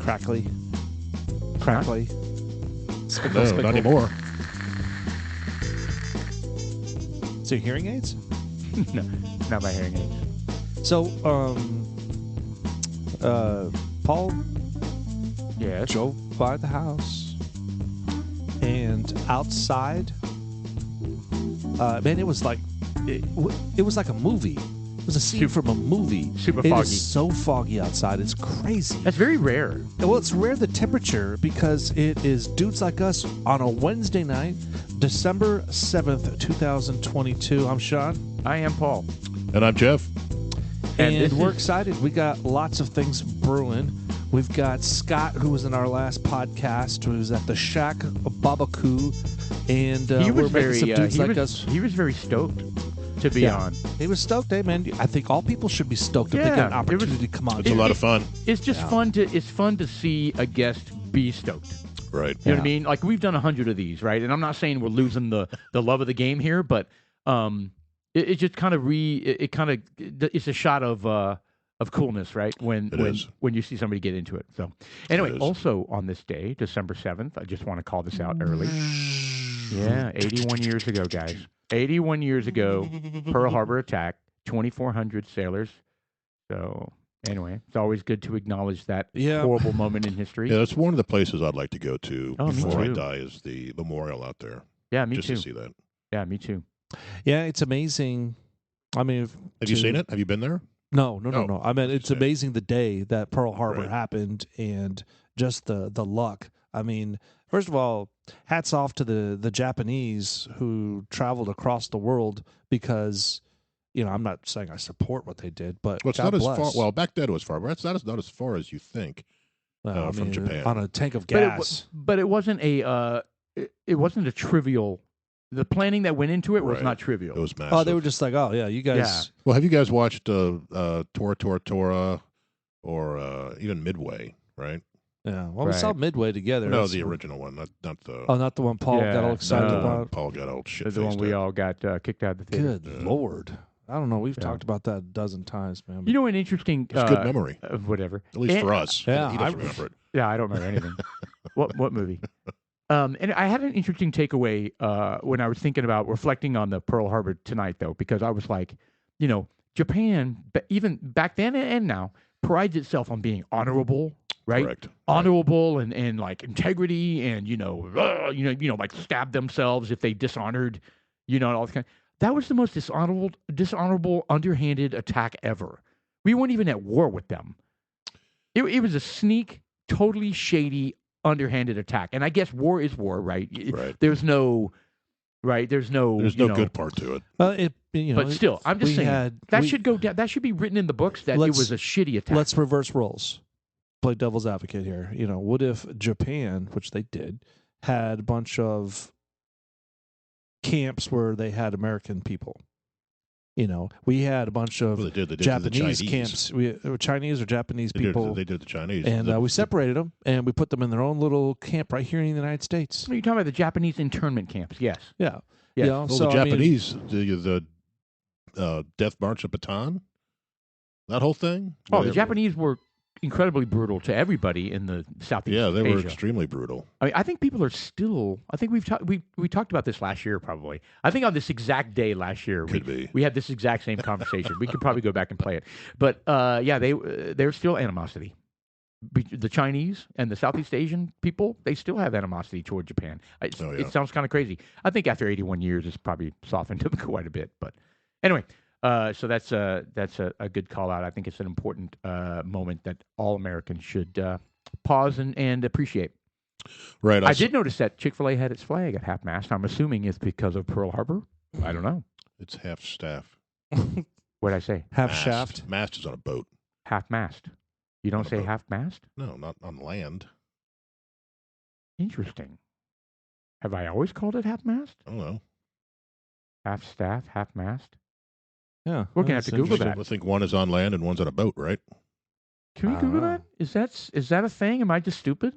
crackly. No, not anymore. So hearing aids? No, not my hearing aids. So, Paul Yes. drove by the house, and outside, man, it was like it was like a movie. It was a scene from a movie. Super It foggy. is so foggy outside. It's crazy. That's very rare. Well, it's rare the temperature because it is dudes like us on a Wednesday night, December 7th, 2022. I'm Sean. I am Paul. And I'm Jeff. And we're excited. We got lots of things brewing. We've got Scott, who was in our last podcast, who was at the Shack Barbecue, and He was we're making some dudes like us. He was very stoked to be on. He was stoked, hey man. I think all people should be stoked if they get an opportunity to come on. It's a lot of fun. It's just fun to see a guest be stoked. Right. You know what I mean? Like we've done 100 of these, right? And I'm not saying we're losing the love of the game here, but it just kind of it's a shot of coolness, right? When you see somebody get into it. So anyway, also on this day, December 7th, I just want to call this out early. Yeah, 81 years ago, guys. 81 years ago, Pearl Harbor attack, 2,400 sailors. So anyway, it's always good to acknowledge that horrible moment in history. Yeah, that's one of the places I'd like to go to before I too. die is the memorial out there. Yeah, me just too. to see that. Yeah, me too. Yeah, it's amazing. I mean, have you seen it? Have you been there? No. I mean, it's amazing the day that Pearl Harbor happened and just the luck. I mean, first of all, hats off to the Japanese who traveled across the world because, I'm not saying I support what they did, but it's God not bless. as far. Well, back then it was far, but it's not as far as you think from Japan on a tank of gas. But it wasn't a trivial. The planning that went into it was not trivial. It was massive. Oh, they were just like, oh yeah, you guys. Yeah. Well, have you guys watched Tora, or even Midway? Right. Yeah, well, we saw Midway together. No, the original one, not the. Oh, not the one Paul got all excited about. Paul got all shit. The one we all got kicked out of the theater. Good Lord. I don't know. We've talked about that a dozen times, man. You know, an interesting. It's good memory. Whatever. At least for us. Yeah, he doesn't remember it. Yeah, I don't remember anything. What movie? And I had an interesting takeaway when I was thinking about reflecting on the Pearl Harbor tonight, though, because I was like, Japan, even back then and now, prides itself on being honorable. Right, correct. Honorable and like integrity, and like stab themselves if they dishonored, and all this kind. That was the most dishonorable, underhanded attack ever. We weren't even at war with them. It was a sneak, totally shady, underhanded attack. And I guess war is war, right? Right. There's no good part to it. But still, I'm just saying that should go down. That should be written in the books that it was a shitty attack. Let's reverse roles. Play devil's advocate here. What if Japan, which they did, had a bunch of camps where they had American people? We had a bunch of Japanese camps. Chinese or Japanese people. They did the Chinese. And we separated them, and we put them in their own little camp right here in the United States. Are you talking about the Japanese internment camps? Yes. Yeah. Yes. Well, the Japanese, the Death March of Bataan, that whole thing. The Japanese were incredibly brutal to everybody in the Southeast Asia. Yeah, they were extremely brutal. I mean, I think people are still. I think we talked about this last year, probably. I think on this exact day last year, we had this exact same conversation. We could probably go back and play it, but there's still animosity. The Chinese and the Southeast Asian people, they still have animosity toward Japan. It sounds kind of crazy. I think after 81 years, it's probably softened them quite a bit. But anyway. So that's a good call out. I think it's an important moment that all Americans should pause and appreciate. Right. I did notice that Chick-fil-A had its flag at half-mast. I'm assuming it's because of Pearl Harbor. I don't know. It's half-staff. What'd I say? Half-shaft? Mast is on a boat. Half-mast. You don't say half-mast? No, not on land. Interesting. Have I always called it half-mast? I don't know. Half-staff, half-mast? Yeah. We're going to have to Google that. I think one is on land and one's on a boat, right? Can we Google that? Is that a thing? Am I just stupid?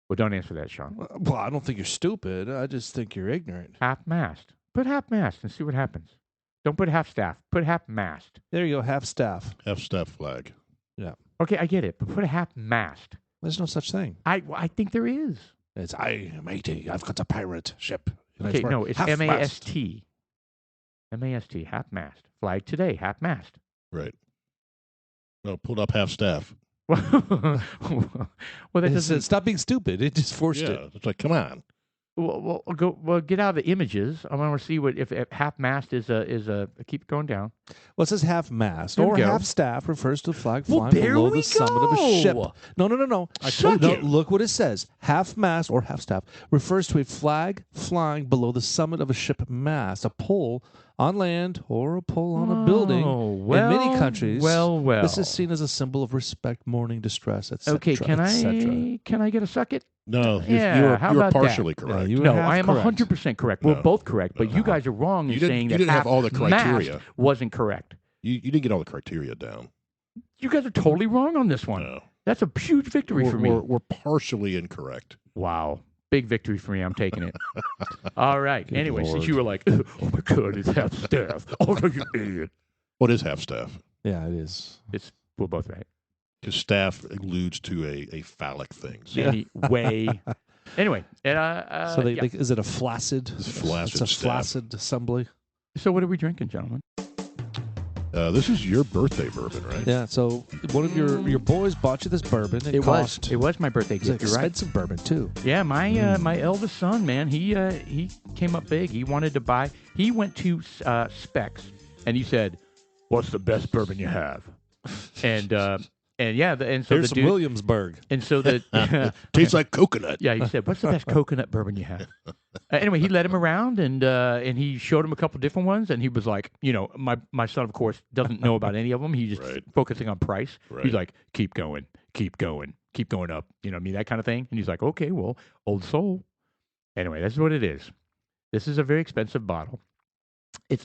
Well, don't answer that, Sean. Well, I don't think you're stupid. I just think you're ignorant. Half-mast. Put half-mast and see what happens. Don't put half-staff. Put half-mast. There you go, half-staff. Half-staff flag. Yeah. Okay, I get it, but put a half-mast. There's no such thing. I think there is. It's matey. I've got a pirate ship. And Okay, no, it's half-mast. MAST. MAST, half mast. Flag today, half mast. Right. No, pulled up half staff. Well, that It doesn't. said, stop being stupid. It just forced Yeah, it. it's like, come on. Well, get out of the images. I want to see what if half mast is a. Keep going down. Well, it says half mast There we or go. half staff refers to the flag Well, flying there below we the summit of a ship. go. No. I told No, you. look what it says. Half mast or half staff refers to a flag flying below the summit of a ship mast, a pole on land or a pole on a building. Well, in many countries, well. this is seen as a symbol of respect, mourning, distress, etc. Okay, can I get a suck it? No, Yeah, how you were about that? partially correct. you were No, half I am correct. 100% correct. We're No. both correct, but you guys are wrong in You didn't- saying you that didn't have half all the criteria. mast wasn't correct. You didn't get all the criteria down. You guys are totally wrong on this one. No. That's a huge victory for me. We're partially incorrect. Wow. Big victory for me. I'm taking it. All right. Good Anyway, since Lord. you were like, oh my God, it's half staff. Oh, you idiot. What is half staff? Yeah, it is. We're both right. Because staff alludes to a phallic thing. So Anyway. Anyway. So is it a flaccid? It's flaccid It's a staff. flaccid assembly. So what are we drinking, gentlemen? This is your birthday bourbon, right? Yeah. So one of your boys bought you this bourbon. It cost. It was my birthday It was gift. You're right. expensive bourbon too. Yeah, my eldest son, man, he came up big. He wanted to buy. He went to Specs and he said, "What's the best bourbon you have?" And yeah, and so Here's the some dude, Williamsburg. and so the Tastes like coconut. yeah, he said, "What's the best coconut bourbon you have?" Anyway, he led him around and he showed him a couple different ones, and he was like, my son, of course, doesn't know about any of them. He's just Right. focusing on price. Right. He's like, keep going up. You know what I mean? That kind of thing. And he's like, okay, well, Old Soul. Anyway, that's what it is. This is a very expensive bottle. It's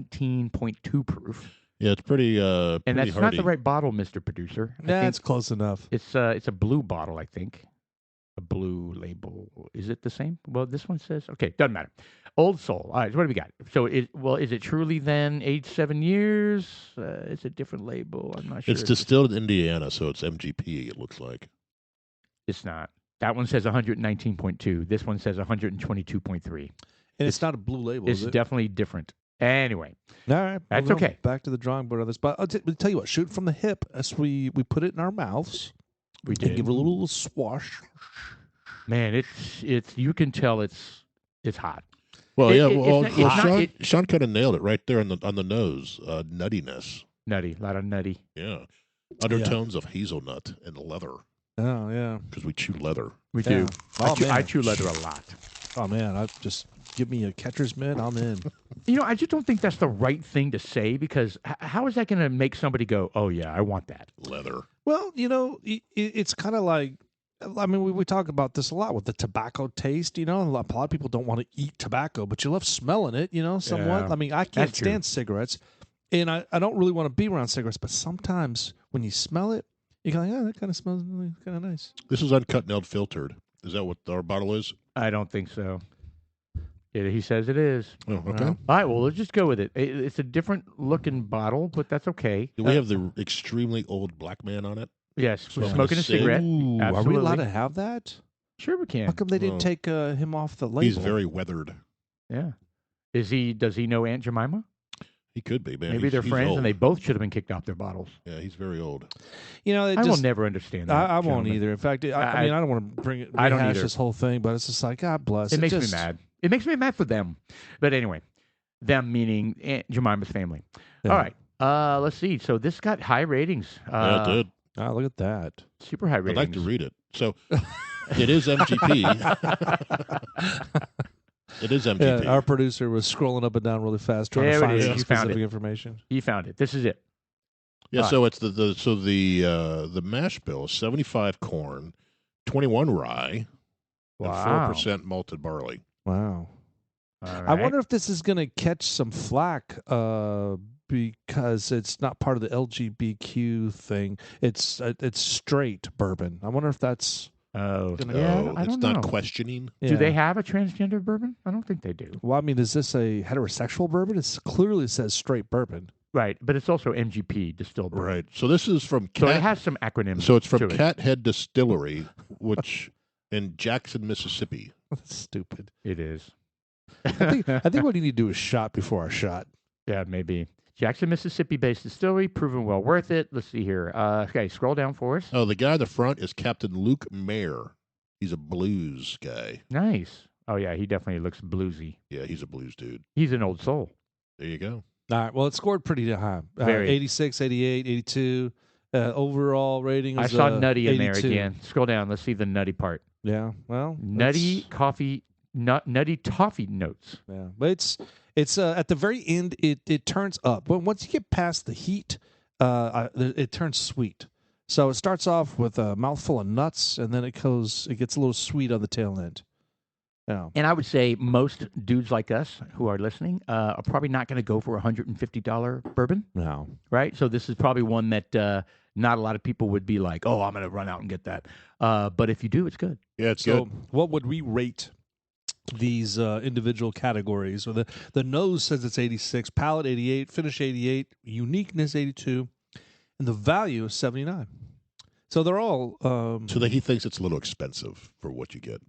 119.2 proof. Yeah, it's pretty And pretty that's hardy. not the right bottle, Mr. Producer. I Yeah, think it's close enough. it's a blue bottle, I think. A blue label. Is it the same? Well, this one says, okay, doesn't matter. Old Soul. All right, so what do we got? So, is it truly then aged 7 years? It's a different label. I'm not sure. It's distilled in Indiana, so it's MGP, it looks like. It's not. That one says 119.2. This one says 122.3. And it's not a blue label, It's is it? definitely different. Anyway, All right. That's moving on okay. Back to the drawing board on this. But I'll tell you what, shoot from the hip as we put it in our mouths. we And did. give it a little swash. Man, it's you can tell it's hot. Well, It- yeah. it- Well, it's not- Sean, it- Sean kind of nailed it right there on the nose. Nuttiness. Nutty, a lot of nutty. Yeah. Undertones of hazelnut and leather Oh, yeah. because we chew leather. We Yeah. do. Oh, I man. chew leather a lot. Oh, man. I just give me a catcher's mitt. I'm in. I just don't think that's the right thing to say because how is that going to make somebody go, "Oh yeah, I want that"? Leather. Well, it's kind of like, I mean, we talk about this a lot with the tobacco taste. A lot of people don't want to eat tobacco, but you love smelling it, somewhat. Yeah, I mean, I can't that's true. stand cigarettes, and I don't really want to be around cigarettes, but sometimes when you smell it, you go, yeah, that kind of smells really kind of nice. This is uncut and filtered. Is that what our bottle is? I don't think so. He says it is. Oh, okay. Well, All right, well, let's just go with it. It's a different looking bottle, but that's okay. Do we have the extremely old black man on it? Yes, we're So smoking a say- cigarette. Ooh, are we Absolutely. allowed to have that? Sure, we can. How come they didn't Well, take him off the label? He's very weathered. Yeah. Does he know Aunt Jemima? He could be, man. Maybe He's- they're he's friends, old. and they both should have been kicked off their bottles. Yeah, he's very old. It I will just, never understand that. I won't gentlemen. either. In fact, I mean, I don't want to I don't rehash either. this whole thing, but it's just like, God bless. It makes just, me mad. It makes me mad for them. But anyway, them meaning Aunt Jemima's family. Yeah. All right. Let's see. So this got high ratings. Yeah, it did. Oh, look at that. Super high ratings. I'd like to read it. So it is MGP. It is MGP. Yeah, our producer was scrolling up and down really fast trying There to it find is. some You found specific it. information. He found it. This is it. Yeah, All so it's the mash bill is 75 corn, 21 rye, Wow. and 4% malted barley. Wow. All I right. wonder if this is going to catch some flack because it's not part of the LGBTQ thing. It's straight bourbon. I wonder if that's Oh, gonna- yeah. Oh, I it's don't not know. questioning. Do yeah. they have a transgender bourbon? I don't think they do. Well, I mean, is this a heterosexual bourbon? It clearly says straight bourbon. Right, but it's also MGP distilled bourbon. Right. So this is from So it Cat. has some acronyms. So it's from to it. Cathead Distillery, which in Jackson, Mississippi. That's stupid. It is. I think what you need to do is shot before a shot. Yeah, maybe. Jackson, Mississippi-based distillery, proven well worth it. Let's see here. Okay, scroll down for us. Oh, the guy at the front is Captain Luke Mayer. He's a blues guy. Nice. Oh, yeah, he definitely looks bluesy. Yeah, he's a blues dude. He's an old soul. There you go. All right. Well, it scored pretty high. Very. 86, 88, 82. Overall rating I was saw nutty in there 82. again. Scroll down. Let's see the nutty part. Yeah. Well, Nutty coffee, nutty toffee notes. Yeah, but it's at the very end. It turns up. But once you get past the heat, it turns sweet. So it starts off with a mouthful of nuts, and then it gets a little sweet on the tail end. Yeah. And I would say most dudes like us who are listening are probably not going to go for $150 bourbon, No. right? So this is probably one that not a lot of people would be like, oh, I'm going to run out and get that. But if you do, it's good. Yeah, it's So good. what would we rate these individual categories? So the nose says it's 86, palate 88, finish 88, uniqueness 82, and the value is 79. So they're all. So that he thinks it's a little expensive for what you get.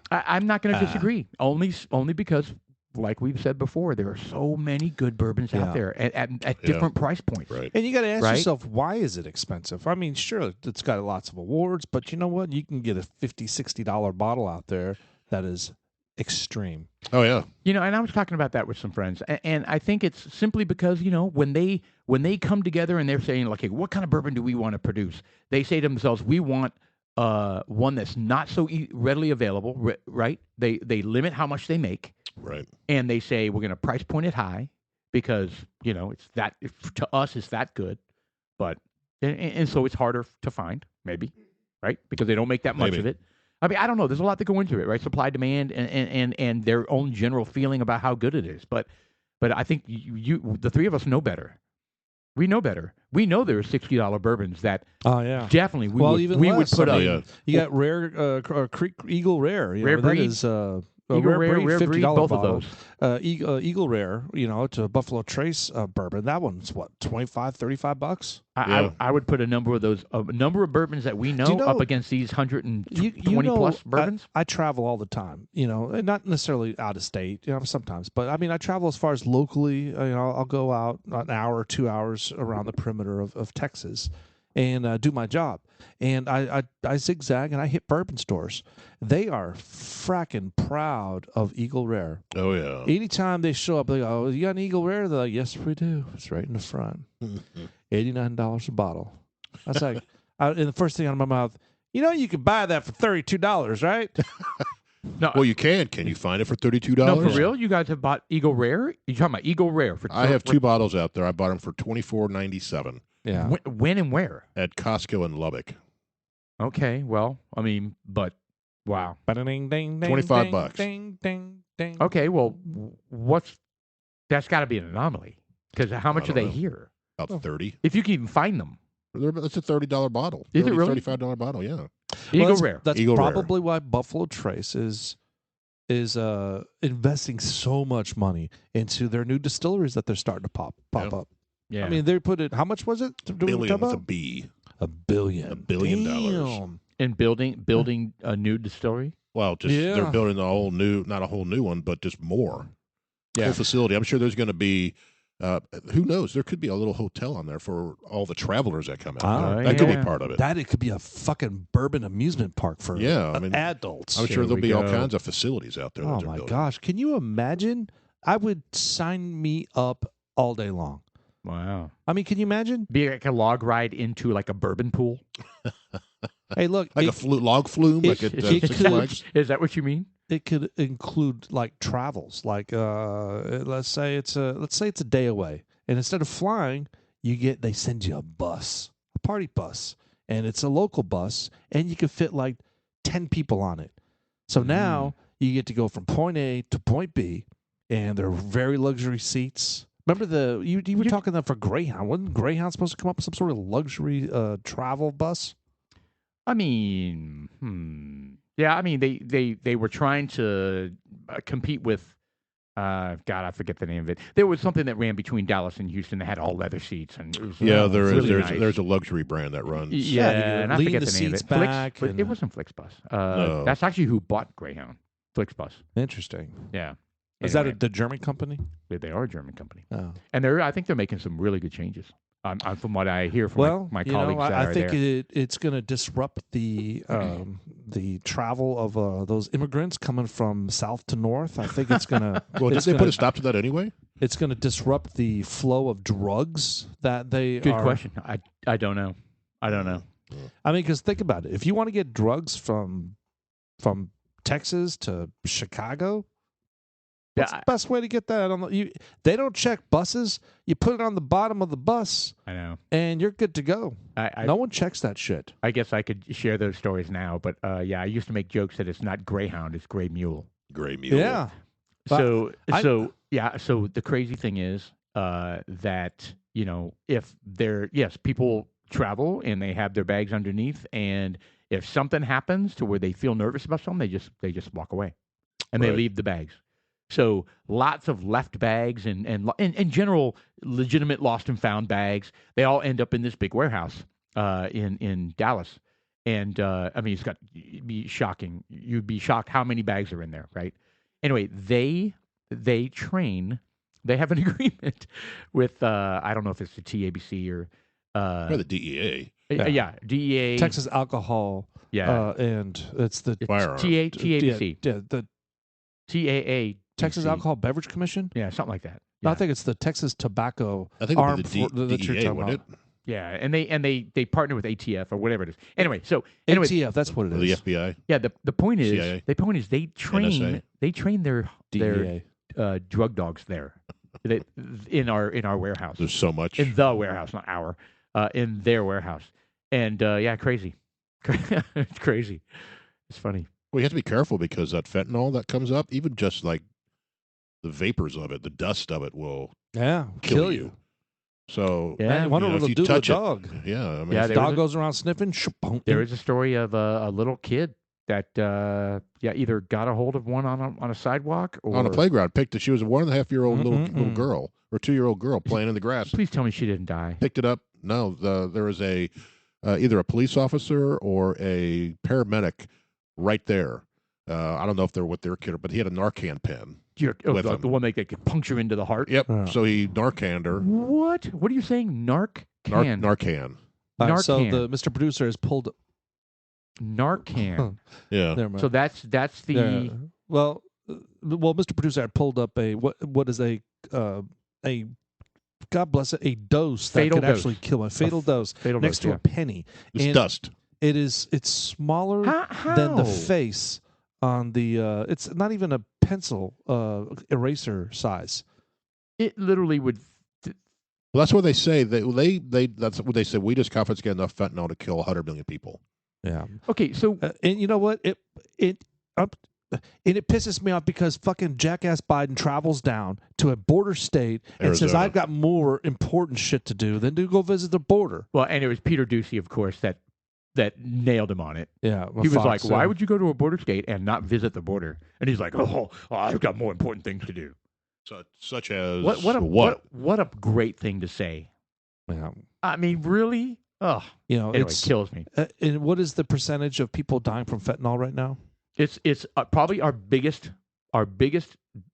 I'm not going to disagree. Only because, like we've said before, there are so many good bourbons out there at different price points. Right. And you got to ask Right? yourself, why is it expensive? I mean, sure, it's got lots of awards, but you know what? You can get a $50, $60 bottle out there that is extreme. Oh yeah. You know, and I was talking about that with some friends, and I think it's simply because, you know, when they come together and they're saying, like, hey, what kind of bourbon do we want to produce? They say to themselves, we want one that's not so readily available, right? They limit how much they make, Right. and they say we're going to price point it high because, you know, to us it's that good, but and so it's harder to find, maybe, right? Because they don't make that much Maybe. of it. I mean, I don't know. There's a lot that go into it, right? Supply, demand, and their own general feeling about how good it is. But I think you the three of us know better. We know better. We know there are $60 bourbons that Oh yeah. definitely we even would less. put I up. mean, yeah. You got rare Creek Eagle Rare. You Rare know, that breed. is a Eagle rare breed, Rare breed, $50 both bottle. of those. Eagle Rare, you know, it's a Buffalo Trace bourbon. That one's what, $25, $35? I would put a number of those, a number of bourbons that we know, you know- up against these 120 You know, plus bourbons. I travel all the time, you know, and not necessarily out of state, you know, sometimes, but I mean, I travel as far as locally. You know, I'll go out an hour or 2 hours around the perimeter of Texas and do my job. And I zigzag and I hit bourbon stores. They are fracking proud of Eagle Rare. Oh yeah. Anytime they show up, they go, "Oh, you got an Eagle Rare?" They're like, "Yes, we do. It's right in the front. $89 a bottle." I was like, and the first thing out of my mouth, you know, you can buy that for $32, right? No, Well, you can. Can you find it for $32? no, for real. You guys have bought Eagle Rare? You talking about Eagle Rare for? I have two bottles out there. I bought them for $24.97 Yeah. When and where? at Costco in Lubbock. Okay, well, I mean, but wow. Ding, ding, ding, 25 ding, bucks. Ding, ding, ding. Okay, well, that's got to be an anomaly because how much I are they don't know. here? About 30. If you can even find them, That's a $30 bottle. Is it really? $35 bottle, yeah. Eagle that's, Rare. That's Eagle Rare. probably why Buffalo Trace is investing so much money into their new distilleries that they're starting to pop Yeah. up. Yeah, I mean, they put it. How much was it? Do we Billion talk with a about? B. $1 billion. $1 billion. Damn. and building a new distillery. Well, just Yeah. they're building a whole new, not a whole new one, but just more. Yeah. Whole facility. I'm sure there's going to be, who knows? There could be a little hotel on there for all the travelers that come out. Ah, there. That could be yeah. part of it. That it could be a fucking bourbon amusement park for Yeah, I mean, adults. I'm sure There there'll we be all go. kinds of facilities out there. that Oh they're my building. gosh! Can you imagine? I would sign me up all day long. Wow. I mean, can you imagine? Be like a log ride into like a bourbon pool. Hey, look, Like it, a log flume, like it- at it Six could- Flags. Is that what you mean? it could include like travels. Like, let's say it's a day away, and instead of flying, they send you a bus, a party bus, and it's a local bus, and you can fit like 10 people on it. So now you get to go from point A to point B, and they're very luxury seats. Remember you were talking that for Greyhound. Wasn't Greyhound supposed to come up with some sort of luxury travel bus? I mean, yeah. I mean, they were trying to compete with God, I forget the name of it. There was something that ran between Dallas and Houston that had all leather seats, and it was really nice. There's a luxury brand that runs. Yeah, you and I lean forget the the name of seats it. back. Flix, and, it wasn't Flixbus. No. That's actually who bought Greyhound. Flixbus. Interesting. Yeah. Is Anyway, that the German company? they are a German company, Oh. and I think they're making some really good changes. From what I hear from my colleagues that I are think there. it's going to disrupt the travel of those immigrants coming from south to north. I think it's going to. Well, did they put a stop to that anyway? It's going to disrupt the flow of drugs that they. Good question. I don't know. I don't know. I mean, because think about it. If you want to get drugs from Texas to Chicago. What's the best way to get that? They don't check buses. You put it on the bottom of the bus. I know. And you're good to go. No one checks that shit. I guess I could share those stories now, but I used to make jokes that it's not Greyhound, it's Gray Mule. Gray Mule. Yeah. So the crazy thing is that, if people travel and they have their bags underneath, and if something happens to where they feel nervous about something, they just walk away and they leave the bags. So lots of left bags and in general legitimate lost and found bags. They all end up in this big warehouse in Dallas, and it'd be shocking. You'd be shocked how many bags are in there, right? Anyway, they train. They have an agreement with I don't know if it's the TABC or the DEA. DEA, Texas Alcohol. And it's the firearms. TABC. The TAA. Texas Alcohol Beverage Commission? Yeah, something like that. No, I think it's the Texas Tobacco. I think Armed it would be the DEA, wouldn't it? Yeah, and they partner with ATF or whatever it is. Anyway, ATF, that's what it is. Or the FBI. Yeah, the point is CIA? they train NSA? their DEA. drug dogs there. In our warehouse. There's so much. In the warehouse, not our. In their warehouse. And crazy. It's crazy. It's funny. Well, you have to be careful because that fentanyl that comes up, even just like the vapors of it, the dust of it will kill you. So I wonder what it'll do to the dog. Yeah, I mean, the dog goes around sniffing. There is a story of a little kid that either got a hold of one on a sidewalk or on a playground. She was a 1.5-year-old little girl or 2-year-old girl playing in the grass. Please tell me she didn't die. Picked it up. No, there was either a police officer or a paramedic right there. I don't know if they're with their kid, but he had a Narcan pen. The one that could puncture into the heart? Yep. So he Narcaned her. What? What are you saying? Narcan? Narcan. Narcan. So the Mr. Producer has pulled Narcan. Yeah. So that's the. Yeah. Well, Mr. Producer had pulled up a what is a God bless it, a dose that fatal could dose. Actually kill a fatal dose next to a penny. It's dust. It's smaller than the face on the. It's not even a pencil eraser size. It literally would. Well, that's what they say. That's what they say. We just confidently get enough fentanyl to kill 100 million people. Yeah. Okay, so and you know what? It pisses me off because fucking jackass Biden travels down to a border state and says, I've got more important shit to do than to go visit the border. Well, and it was Peter Ducey, of course, that nailed him on it. Yeah. He was like, why would you go to a border state and not visit the border? And he's like, I've got more important things to do. Such as what a great thing to say. Yeah. I mean, really? Oh, anyway, it kills me. And what is the percentage of people dying from fentanyl right now? It's probably our biggest,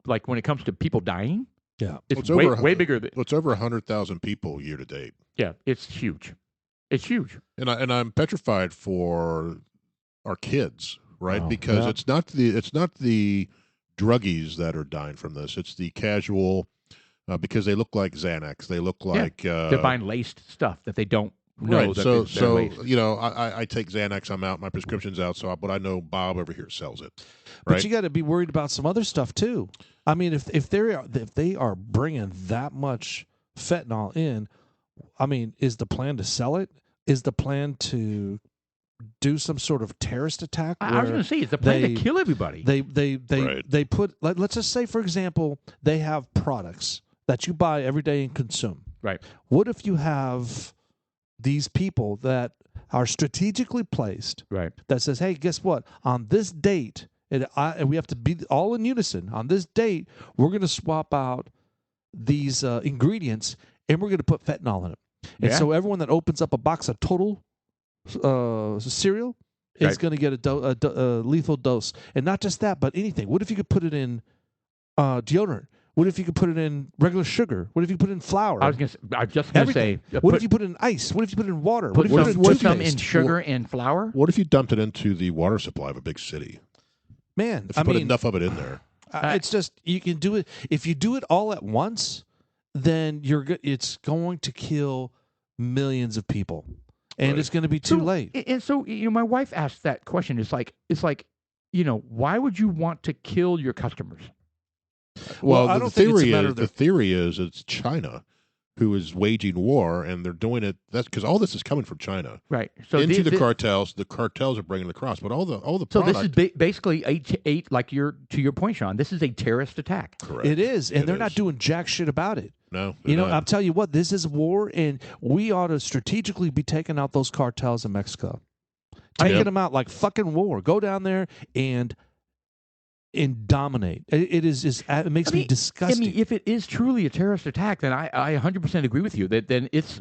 like when it comes to people dying. Yeah. It's way bigger. It's over 100,000 people year to date. Yeah, it's huge. It's huge. And I'm petrified for our kids, right? Because it's not the druggies that are dying from this. It's the casual, because they look like Xanax. They look like they're buying laced stuff that they don't know. Right. So I take Xanax. I'm out. My prescription's out. But I know Bob over here sells it. But right? you got to be worried about some other stuff too. I mean, if they are bringing that much fentanyl in, I mean, is the plan to sell it? Is the plan to do some sort of terrorist attack? I was going to say, is the plan to kill everybody? They put, let's just say, for example, they have products that you buy every day and consume. Right. What if you have these people that are strategically placed, right, that says, hey, guess what? On this date And we have to be all in unison. On this date, we're going to swap out these ingredients, and we're going to put fentanyl in it. And so everyone that opens up a box of Total cereal is going to get a lethal dose. And not just that, but anything. What if you could put it in deodorant? What if you could put it in regular sugar? What if you put it in flour? I was just going to say. What if you put it in ice? What if you put it in water? Put what if you put some in sugar and flour? What if you dumped it into the water supply of a big city? Man, if you put enough of it in there. It's just, you can do it. If you do it all at once, then it's going to kill millions of people. And it's going to be too late. And so, my wife asked that question. It's like, why would you want to kill your customers? Well, the theory is it's China who is waging war, and they're doing it. That's because all this is coming from China, right? So into the cartels. The cartels are bringing it across, but all the so this is basically to your point, Sean. This is a terrorist attack. Correct. It is, and they're not doing jack shit about it. No, I'll tell you what. This is war, and we ought to strategically be taking out those cartels in Mexico, taking them out like fucking war. Go down there and dominate. It makes me disgusted. I mean, if it is truly a terrorist attack, then I 100% agree with you. That then it's.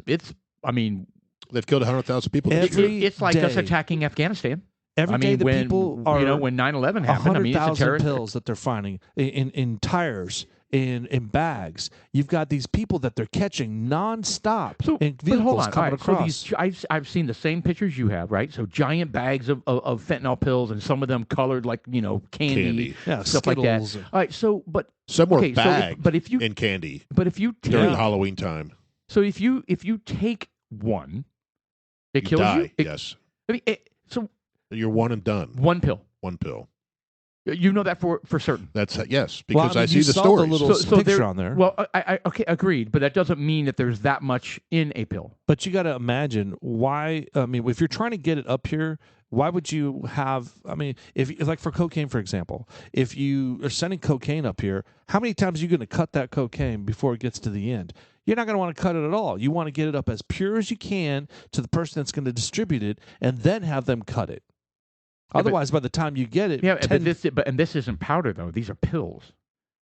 I mean, they've killed 100,000 people. It's like us attacking Afghanistan. Every day the people are, when 9/11 happened, I mean, it's a 100,000 pills that they're finding in tires. In bags, you've got these people that they're catching nonstop. So, and vehicles coming across. So I've seen the same pictures you have, right? So giant bags of fentanyl pills, and some of them colored like candy. Yeah, stuff Skittles. like that. All right, so some were bagged, but if you in candy. But if you take, during Halloween time, so if you take one, it kills you. Yes. I mean, so you're one and done. One pill. One pill. You know that for certain. That's yes, because I see the saw stories. The little picture on there. Well, I okay, agreed, but that doesn't mean that there's that much in a pill. But you got to imagine why. I mean, if you're trying to get it up here, why would you have? I mean, if like for cocaine, for example, if you are sending cocaine up here, how many times are you going to cut that cocaine before it gets to the end? You're not going to want to cut it at all. You want to get it up as pure as you can to the person that's going to distribute it, and then have them cut it. Otherwise, by the time you get it, and this isn't powder though; these are pills.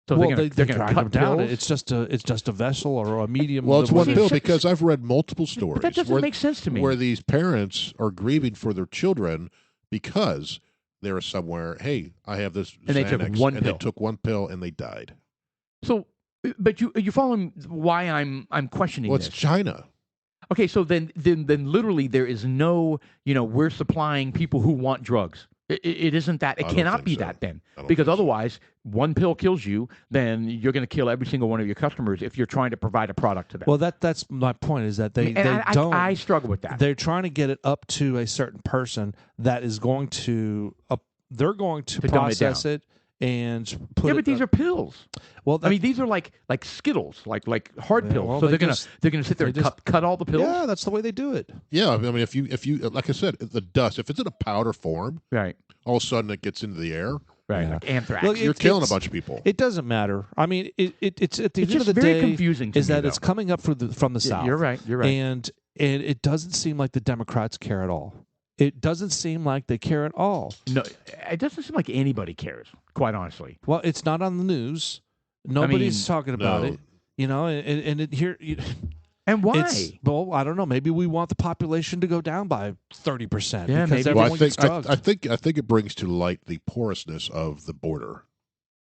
So they're going to cut down. pills? It's just a vessel or a medium. Well, it's one pill because I've read multiple stories. But that doesn't make sense to me. Where these parents are grieving for their children because they're somewhere. Hey, I have this, and they took one pill. They took one pill and they died. So, but you following why I'm questioning this? Well, it's China. Okay, so then literally there is no, we're supplying people who want drugs. It isn't that. It cannot be that then. Because otherwise, one pill kills you, then you're going to kill every single one of your customers if you're trying to provide a product to them. Well, that's my point is that they don't. I struggle with that. They're trying to get it up to a certain person that is going to, they're going to process it and put but these are pills. Well, I mean, these are like Skittles, like hard pills. Well, so they're gonna sit there and cut all the pills. Yeah, that's the way they do it. Yeah, I mean, if you like I said, the dust, if it's in a powder form, right, all of a sudden it gets into the air, right, like anthrax. Look, you're killing a bunch of people. It doesn't matter. I mean, it's at the end of the very day, confusing to is me, that it's coming up from the south. You're right. And it doesn't seem like the Democrats care at all. It doesn't seem like they care at all. No, it doesn't seem like anybody cares, quite honestly. Well, it's not on the news. Nobody's talking about it. And it here. And why? Well, I don't know. Maybe we want the population to go down by 30%. Yeah, because maybe. everyone gets drugged. I think it brings to light the porousness of the border.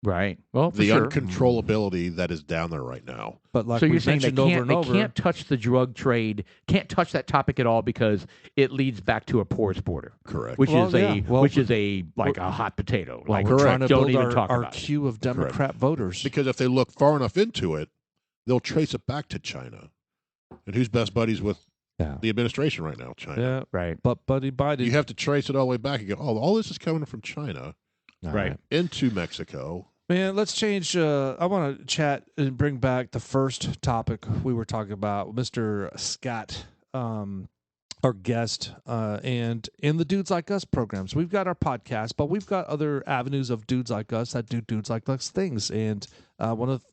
Right. Well, the uncontrollability that is down there right now. But like so you're saying they can't touch the drug trade, can't touch that topic at all because it leads back to a porous border. Correct. Which is a hot potato. Like we're trying to don't build even talk our about queue of Democrat voters. Because if they look far enough into it, they'll trace it back to China. And who's best buddies with the administration right now? China. Yeah, right. But Buddy Biden, you have to trace it all the way back and go, all this is coming from China, right, into Mexico. Man, let's change. I want to chat and bring back the first topic we were talking about, Mr. Scott, our guest, and in the Dudes Like Us programs. We've got our podcast, but we've got other avenues of Dudes Like Us that do Dudes Like Us things. And one of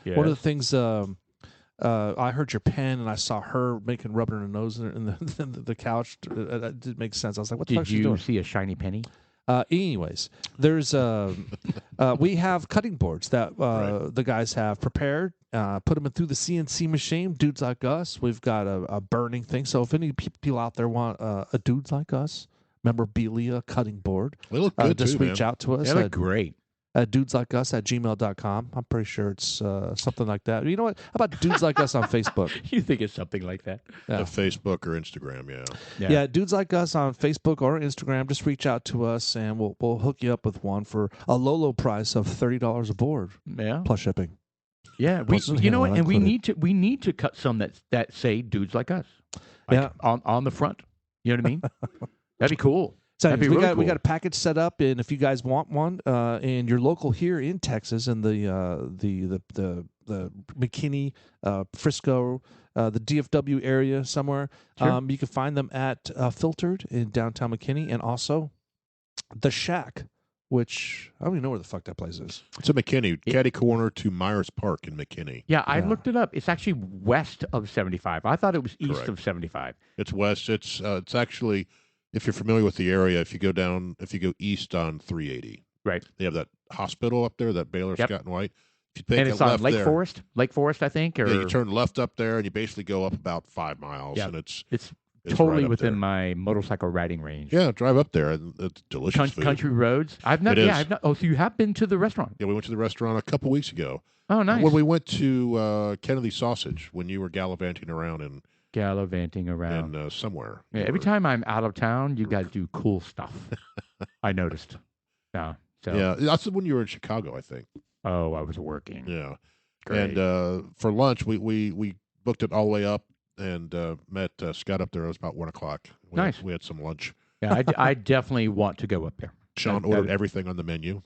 the things I heard your pen, and I saw her rubbing her nose in the couch. It didn't make sense. I was like, "What the fuck is she doing?" Did you see a shiny penny? Anyways, there's we have cutting boards that the guys have prepared. Put them through the CNC machine. Dudes like us, we've got a burning thing. So if any people out there want a dudes like us memorabilia cutting board, they look good just too, reach out to us. They look great. dudeslikeus@gmail.com. I'm pretty sure it's something like that. You know what? How about dudes like us on Facebook? You think it's something like that? Yeah. Facebook or Instagram, Yeah, dudes like us on Facebook or Instagram. Just reach out to us, and we'll hook you up with one for a low price of $30 a board. Yeah, plus shipping. Yeah, you know what? And we need to cut some that say dudes like us. Like on the front. You know what I mean? That'd be cool. So we got a package set up, and if you guys want one, and you're local here in Texas, in the McKinney, Frisco, the DFW area somewhere, you can find them at Filtered in downtown McKinney, and also the Shack, which I don't even know where the fuck that place is. It's in McKinney, catty corner to Myers Park in McKinney. Yeah, I looked it up. It's actually west of 75. I thought it was east of 75. It's west. It's actually. If you're familiar with the area, if you go east on 380, right? They have that hospital up there, that Baylor Scott and White. If you take and it's on Lake Forest, I think. Or you turn left up there, and you basically go up about 5 miles, and it's totally right within my motorcycle riding range. Yeah, drive up there, and it's delicious food. Country roads. I've not. Oh, so you have been to the restaurant? Yeah, we went to the restaurant a couple weeks ago. Oh, nice. When we went to Kennedy Sausage, when you were gallivanting around in somewhere. Yeah, every time I'm out of town, you guys do cool stuff. I noticed. Yeah. So. Yeah, that's when you were in Chicago, I think. Oh, I was working. Yeah. Great. And for lunch, we booked it all the way up and met Scott up there. It was about 1 o'clock. Nice. We had some lunch. Yeah, I definitely want to go up there. Sean ordered everything on the menu.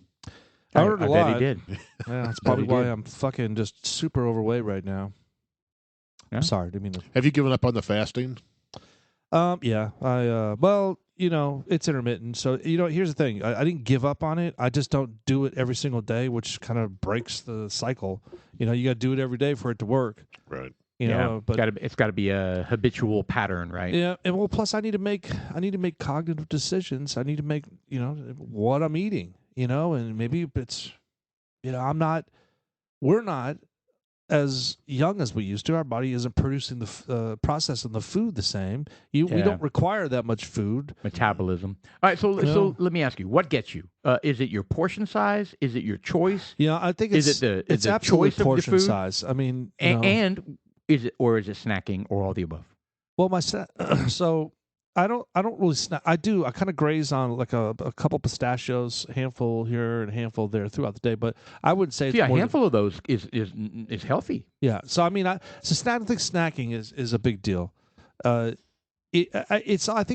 I ordered a lot. Bet he did. Yeah, that's probably why I'm fucking just super overweight right now. Yeah. I'm sorry, didn't mean to. Have you given up on the fasting? Yeah. Well, it's intermittent. So, here's the thing. I didn't give up on it. I just don't do it every single day, which kind of breaks the cycle. You got to do it every day for it to work. Right. But it's got to be a habitual pattern, right? Yeah, and plus I need to make cognitive decisions. I need to make, what I'm eating, and maybe it's, we're not as young as we used to. Our body isn't producing the processing the food the same. We don't require that much food. Metabolism. All right, so let me ask you, what gets you? Is it your portion size? Is it your choice? Yeah, I think it's absolutely choice portion of the food? size. I mean, and is it snacking or all the above? Well, so I don't really snack. I kind of graze on like a couple pistachios, a handful here and a handful there throughout the day. But I would say a handful of those is healthy. Yeah. So I mean, I think snacking is a big deal. I think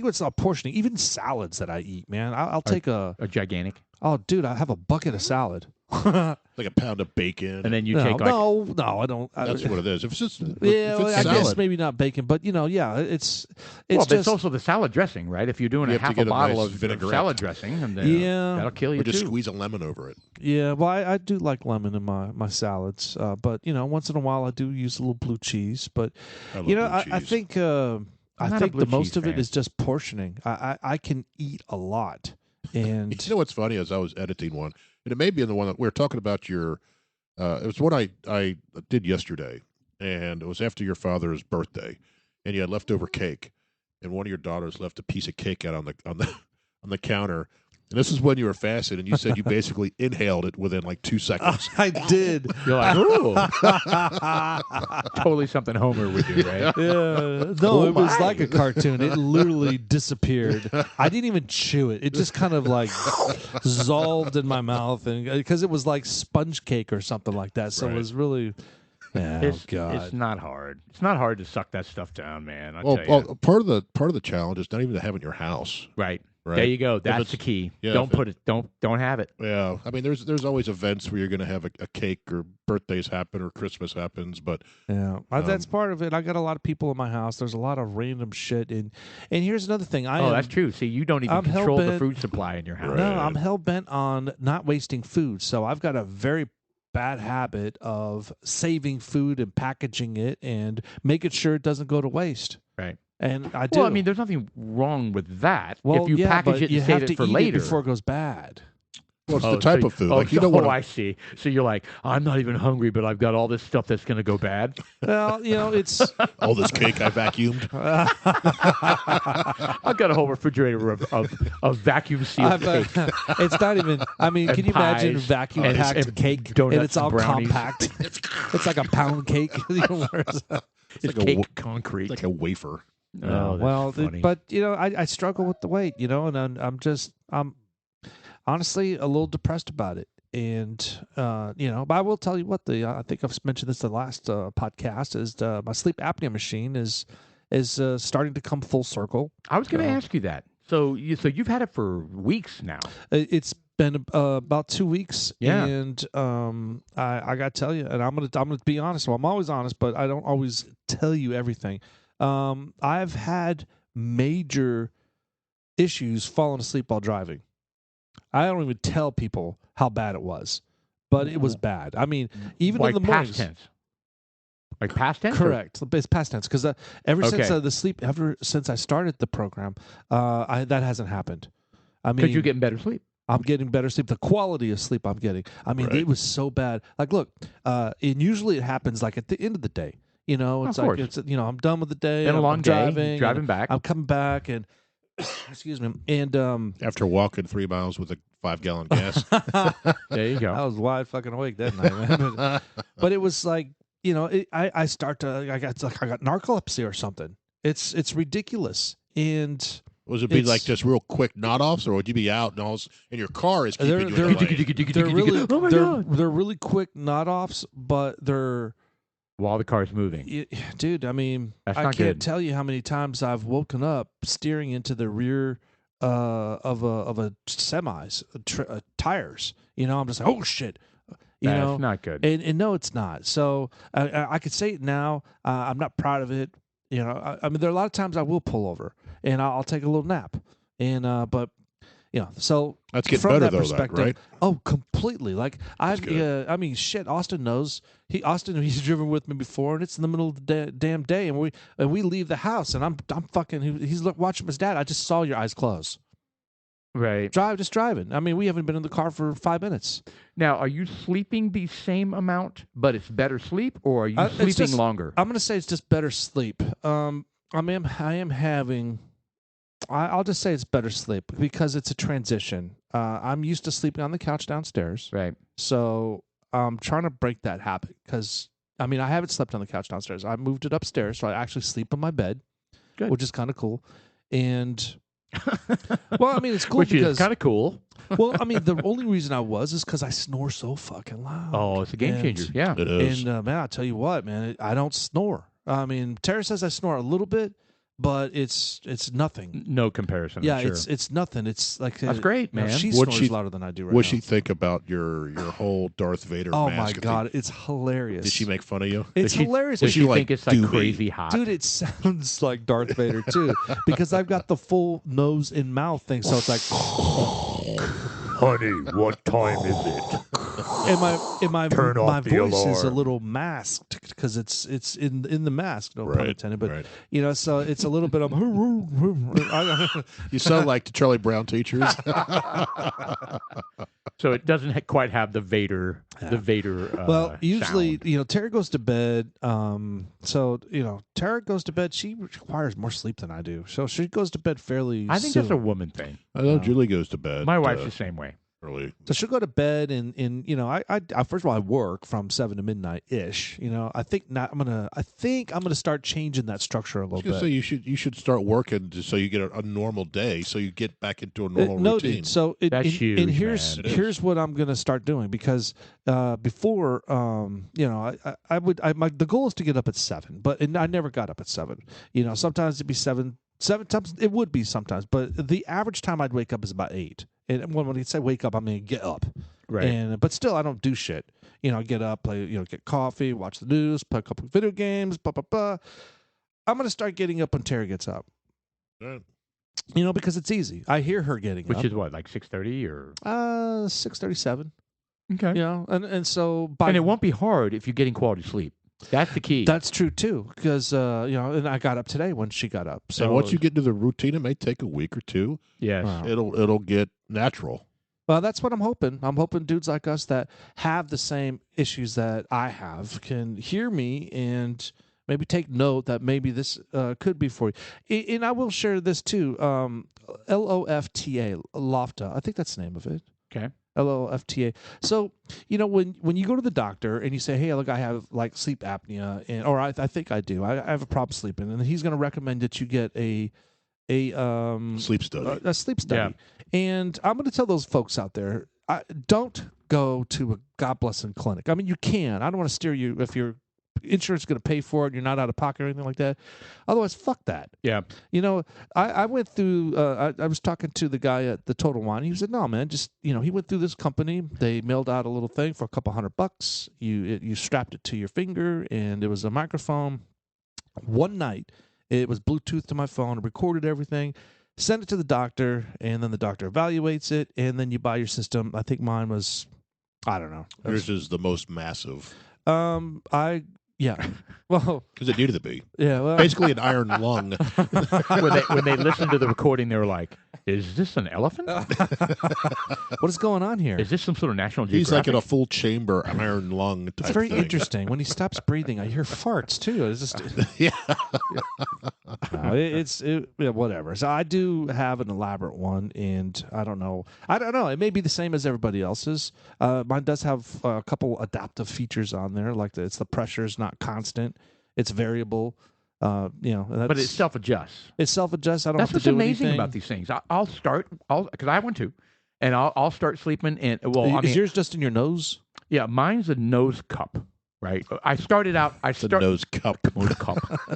it's a portioning. Even salads that I eat, man, I'll take a gigantic. Oh, dude, I have a bucket of salad. Like a pound of bacon. And then you take no, I don't. That's what it is. If it's just I guess maybe not bacon, but it's but it's also the salad dressing, right? If you're doing a half a bottle of salad dressing, and that'll kill you or just too. Squeeze a lemon over it. Yeah, well, I do like lemon in my salads, but once in a while I do use a little blue cheese. But I think the most of it is just portioning. I can eat a lot, and you know what's funny is I was editing one. And it may be in the one that we were talking about it was one I did yesterday, and it was after your father's birthday, and you had leftover cake, and one of your daughters left a piece of cake out on the counter. And this is when you were fasting, and you said you basically inhaled it within like 2 seconds. I did. You're like, ooh. Totally something Homer would do, right? Yeah. No, it was like a cartoon. It literally disappeared. I didn't even chew it. It just kind of like dissolved in my mouth, and because it was like sponge cake or something like that. So it was really. God. It's not hard. It's not hard to suck that stuff down, man. Well, part of the challenge is not even to have it in your house. Right. There you go. That's the key. Yeah, don't have it. Yeah. I mean, there's always events where you're going to have a cake or birthdays happen or Christmas happens, but that's part of it. I got a lot of people in my house. There's a lot of random shit, and here's another thing. That's true. See, you don't even control the food supply in your house. Right. No, I'm hell bent on not wasting food. So I've got a very bad habit of saving food and packaging it and making sure it doesn't go to waste. Right. And I do. Well, I mean, there's nothing wrong with that. well, if you yeah, package but it you and save have it to for eat later. it before it goes bad. Well, it's the type of food. Like, you don't Oh, want I see. So you're like, I'm not even hungry, but I've got all this stuff that's going to go bad. Well, it's all this cake I vacuumed. I've got a whole refrigerator of vacuum sealed cake. It's not even. I mean, And can you imagine pies vacuum and- packed and cake donuts and it's all and brownies. compact? It's like a pound cake. It's like cake concrete. It's like a wafer. Oh, that's funny. but I struggle with the weight, and I'm honestly a little depressed about it. And but I will tell you what, I think I've mentioned this in the last podcast, is my sleep apnea machine is starting to come full circle. I was going to ask you that. So you've had it for weeks now. It's been about 2 weeks, Yeah. and I got to tell you, and I'm gonna be honest. Well, I'm always honest, but I don't always tell you everything. I've had major issues falling asleep while driving. I don't even tell people how bad it was, but it was bad. I mean, even like in the mornings. past tense. Like past tense? or- Correct. It's past tense because ever since I started the program, that hasn't happened. I mean, Because you're getting better sleep. I'm getting better sleep. The quality of sleep I'm getting. I mean, Right. it was so bad. Like, look, and usually it happens like at the end of the day. It's Of like course. I'm done with the day. Been a long day, driving driving back. I'm coming back, and excuse me, and After walking 3 miles with a 5-gallon gas. There you go. I was wide fucking awake that night, man. But it was like, I got narcolepsy or something. It's ridiculous. And Was it be like just real quick knot offs, or would you be out and your car is keeping you in the lane? Oh my God. they're really quick knot offs, but they're While the car's moving. dude. I mean, That's I not can't good. tell you how many times I've woken up steering into the rear of a semi's tires. I'm just like, oh shit. That's not good. And no, it's not. So I could say it now. I'm not proud of it. I mean, there are a lot of times I will pull over and I'll take a little nap. And but so That's getting from better that though, perspective, right? oh, completely. Like good. I mean, shit. Austin knows. He's driven with me before, and it's in the middle of the damn day, and we leave the house, and I'm fucking. He's watching his dad. I just saw your eyes close. Right. Just driving. I mean, we haven't been in the car for 5 minutes. Now, are you sleeping the same amount, but it's better sleep, or are you It's sleeping just- longer? I'm gonna say it's just better sleep. I am having. I'll just say it's better sleep because it's a transition. I'm used to sleeping on the couch downstairs, Right. so I'm trying to break that habit because I mean I haven't slept on the couch downstairs. I moved it upstairs, so I actually sleep in my bed, Good. which is kind of cool. And well, I mean it's cool Which because is kind of cool. well, I mean the only reason I was is because I snore so fucking loud. Oh, it's a game changer. Yeah. It is. And man, I'll tell you what, man, I don't snore. I mean, Tara says I snore a little bit, but it's nothing. No comparison. Yeah, I'm sure. it's nothing. It's like That's great, man. She What'd snores she- louder than I do right What'd now. she think about your whole Darth Vader Oh mask? my and god, it's hilarious. Did she make fun of you? It's Does she- hilarious. Does she she like, think it's like "Do me"? crazy hot? Dude, it sounds like Darth Vader too, because I've got the full nose and mouth thing, so it's like, Honey, what time is it? and my Turn off my the voice is a alarm. little masked because it's in the mask, no pun Right, intended, but right. so it's a little bit of. You sound like the Charlie Brown teachers. So it doesn't quite have the Vader. The Vader. Well, usually, sound. Tara goes to bed. So Tara goes to bed. She requires more sleep than I do, so she goes to bed fairly. I think soon. that's a woman thing. I know Julie goes to bed. My wife's the same way. early. So she'll go to bed, and I first of all I work from 7 to midnight ish. I think I'm gonna start changing that structure a I was little gonna bit. say you should start working so you get a normal day, so you get back into a normal No, routine. dude. So That's huge, and here's man. It is. here's what I'm gonna start doing because before the goal is to get up at 7, but I never got up at 7. Sometimes it'd be 7 times it would be sometimes, but the average time I'd wake up is about 8. And when I say wake up, I mean get up. Right. But still, I don't do shit. I get up, play, get coffee, watch the news, play a couple of video games, blah blah blah. I'm gonna start getting up when Tara gets up. Right. Because it's easy. I hear her getting Which up. is what, like 6:30 or? 6:37. Okay. And so by And it won't be hard if you're getting quality sleep. That's the key. That's true too, because and I got up today when she got up. So and once you get into the routine, it may take a week or two. Yes. Wow. It'll get natural. Well, that's what I'm hoping. I'm hoping dudes like us that have the same issues that I have can hear me and maybe take note that maybe this could be for you. And I will share this too. LOFTA, Lofta. I think that's the name of it. Okay. LOFTA. So, when you go to the doctor and you say, hey, look, I have like sleep apnea, or I think I do. I have a problem sleeping. And he's going to recommend that you get a sleep study. A sleep study. And I'm going to tell those folks out there, don't go to a God blessing clinic. I mean, you can. I don't want to steer you if your insurance is going to pay for it and you're not out of pocket or anything like that. Otherwise, fuck that. Yeah. I went through, I was talking to the guy at the Total Wine. He said, no, man, just, he went through this company. They mailed out a little thing for $200. You strapped it to your finger and it was a microphone. One night, it was Bluetooth to my phone, recorded everything, sent it to the doctor, and then the doctor evaluates it, and then you buy your system. I think mine was, I don't know. Yours is the most massive. Yeah. Well, because it needed to be. Yeah. Well, basically an iron lung. when they listened to the recording, they were like, "Is this an elephant? What is going on here? Is this some sort of National Geographic?" He's like in a full chamber iron lung type It's very thing. interesting. When he stops breathing, I hear farts too. It's just yeah. Whatever. So I do have an elaborate one, and I don't know. It may be the same as everybody else's. Mine does have a couple adaptive features on there, like it's the pressure is not constant; it's variable. But it self-adjusts. It self-adjusts. I don't That's have to what's do amazing anything. about these things. I'll start, because I want to, and I'll start sleeping. And Is yours just in your nose? Yeah, mine's a nose cup. Right. I started out. The nose cup.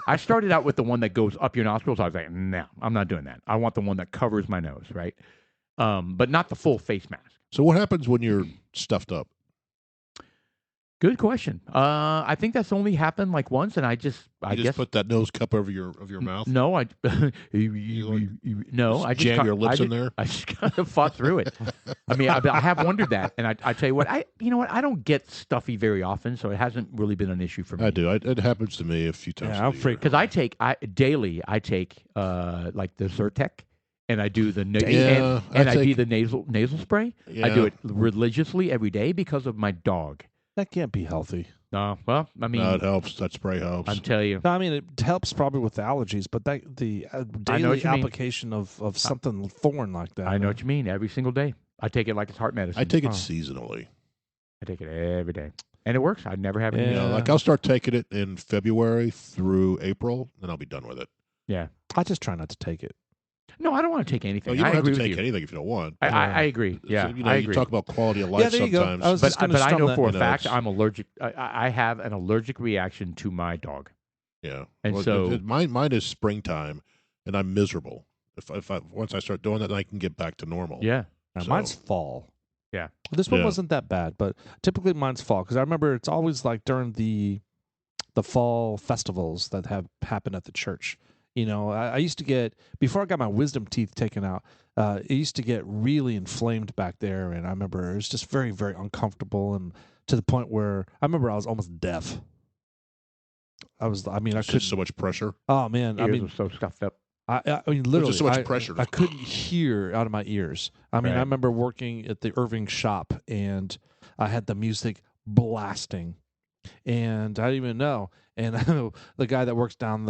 I started out with the one that goes up your nostrils. I was like, no, I'm not doing that. I want the one that covers my nose. Right. But not the full face mask. So what happens when you're stuffed up? Good question. I think that's only happened like once, and I guess put that nose cup over your mouth. No, I jam your lips in there. I just kind of fought through it. I mean, I have wondered that, and I tell you what, I don't get stuffy very often, so it hasn't really been an issue for me. I do. It happens to me a few times. Yeah, I'm afraid because I take like the Zyrtec. And I do the I do the nasal spray. Yeah. I do it religiously every day because of my dog. That can't be healthy. No, well, I mean, no, it helps. That spray helps. I'm telling you. No, I mean, it helps probably with the allergies, but the daily application of something foreign like that. I know what you mean. Every single day, I take it like it's heart medicine. I take it seasonally. I take it every day, and it works. I never have any. Like I'll start taking it in February through April, and I'll be done with it. Yeah, I just try not to take it. No, I don't want to take anything. You don't have to take you. anything if you don't want. I agree. Yeah, so, I agree. You talk about quality of life there you sometimes. Go. But I know for a fact I'm allergic. I have an allergic reaction to my dog. Yeah, and mine is springtime, and I'm miserable. If once I start doing that, then I can get back to normal. Yeah, mine's fall. Yeah, this one wasn't that bad, but typically mine's fall because I remember it's always like during the fall festivals that have happened at the church. I used to get, before I got my wisdom teeth taken out, it used to get really inflamed back there. And I remember it was just very, very uncomfortable. And to the point where I remember I was almost deaf. I couldn't. So much pressure. Oh, man. Ears were so stuffed up. I mean, literally, so much pressure. I couldn't hear out of my ears. I mean, I remember working at the Irving shop and I had the music blasting. And I didn't even know. And the guy that works down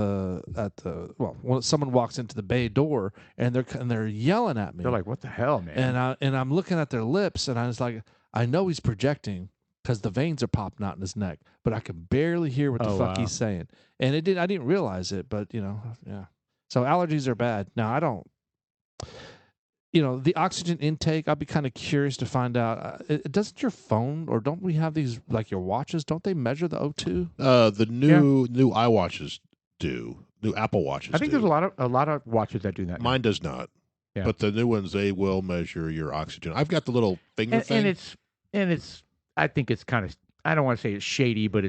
someone walks into the bay door and they're yelling at me. They're like, "What the hell, man?" And I'm looking at their lips and I was like, I know he's projecting because the veins are popping out in his neck, but I can barely hear what the fuck he's saying. And I didn't realize it, but yeah. So allergies are bad. Now I don't. The oxygen intake, I'd be kind of curious to find out. Doesn't your phone, or don't we have these, like your watches, don't they measure the O2? The new iWatches do. New Apple Watches I think there's a lot of watches that do that. Mine does not. Yeah. But the new ones, they will measure your oxygen. I've got the little finger thing. And it's I think it's kind of, I don't want to say it's shady, but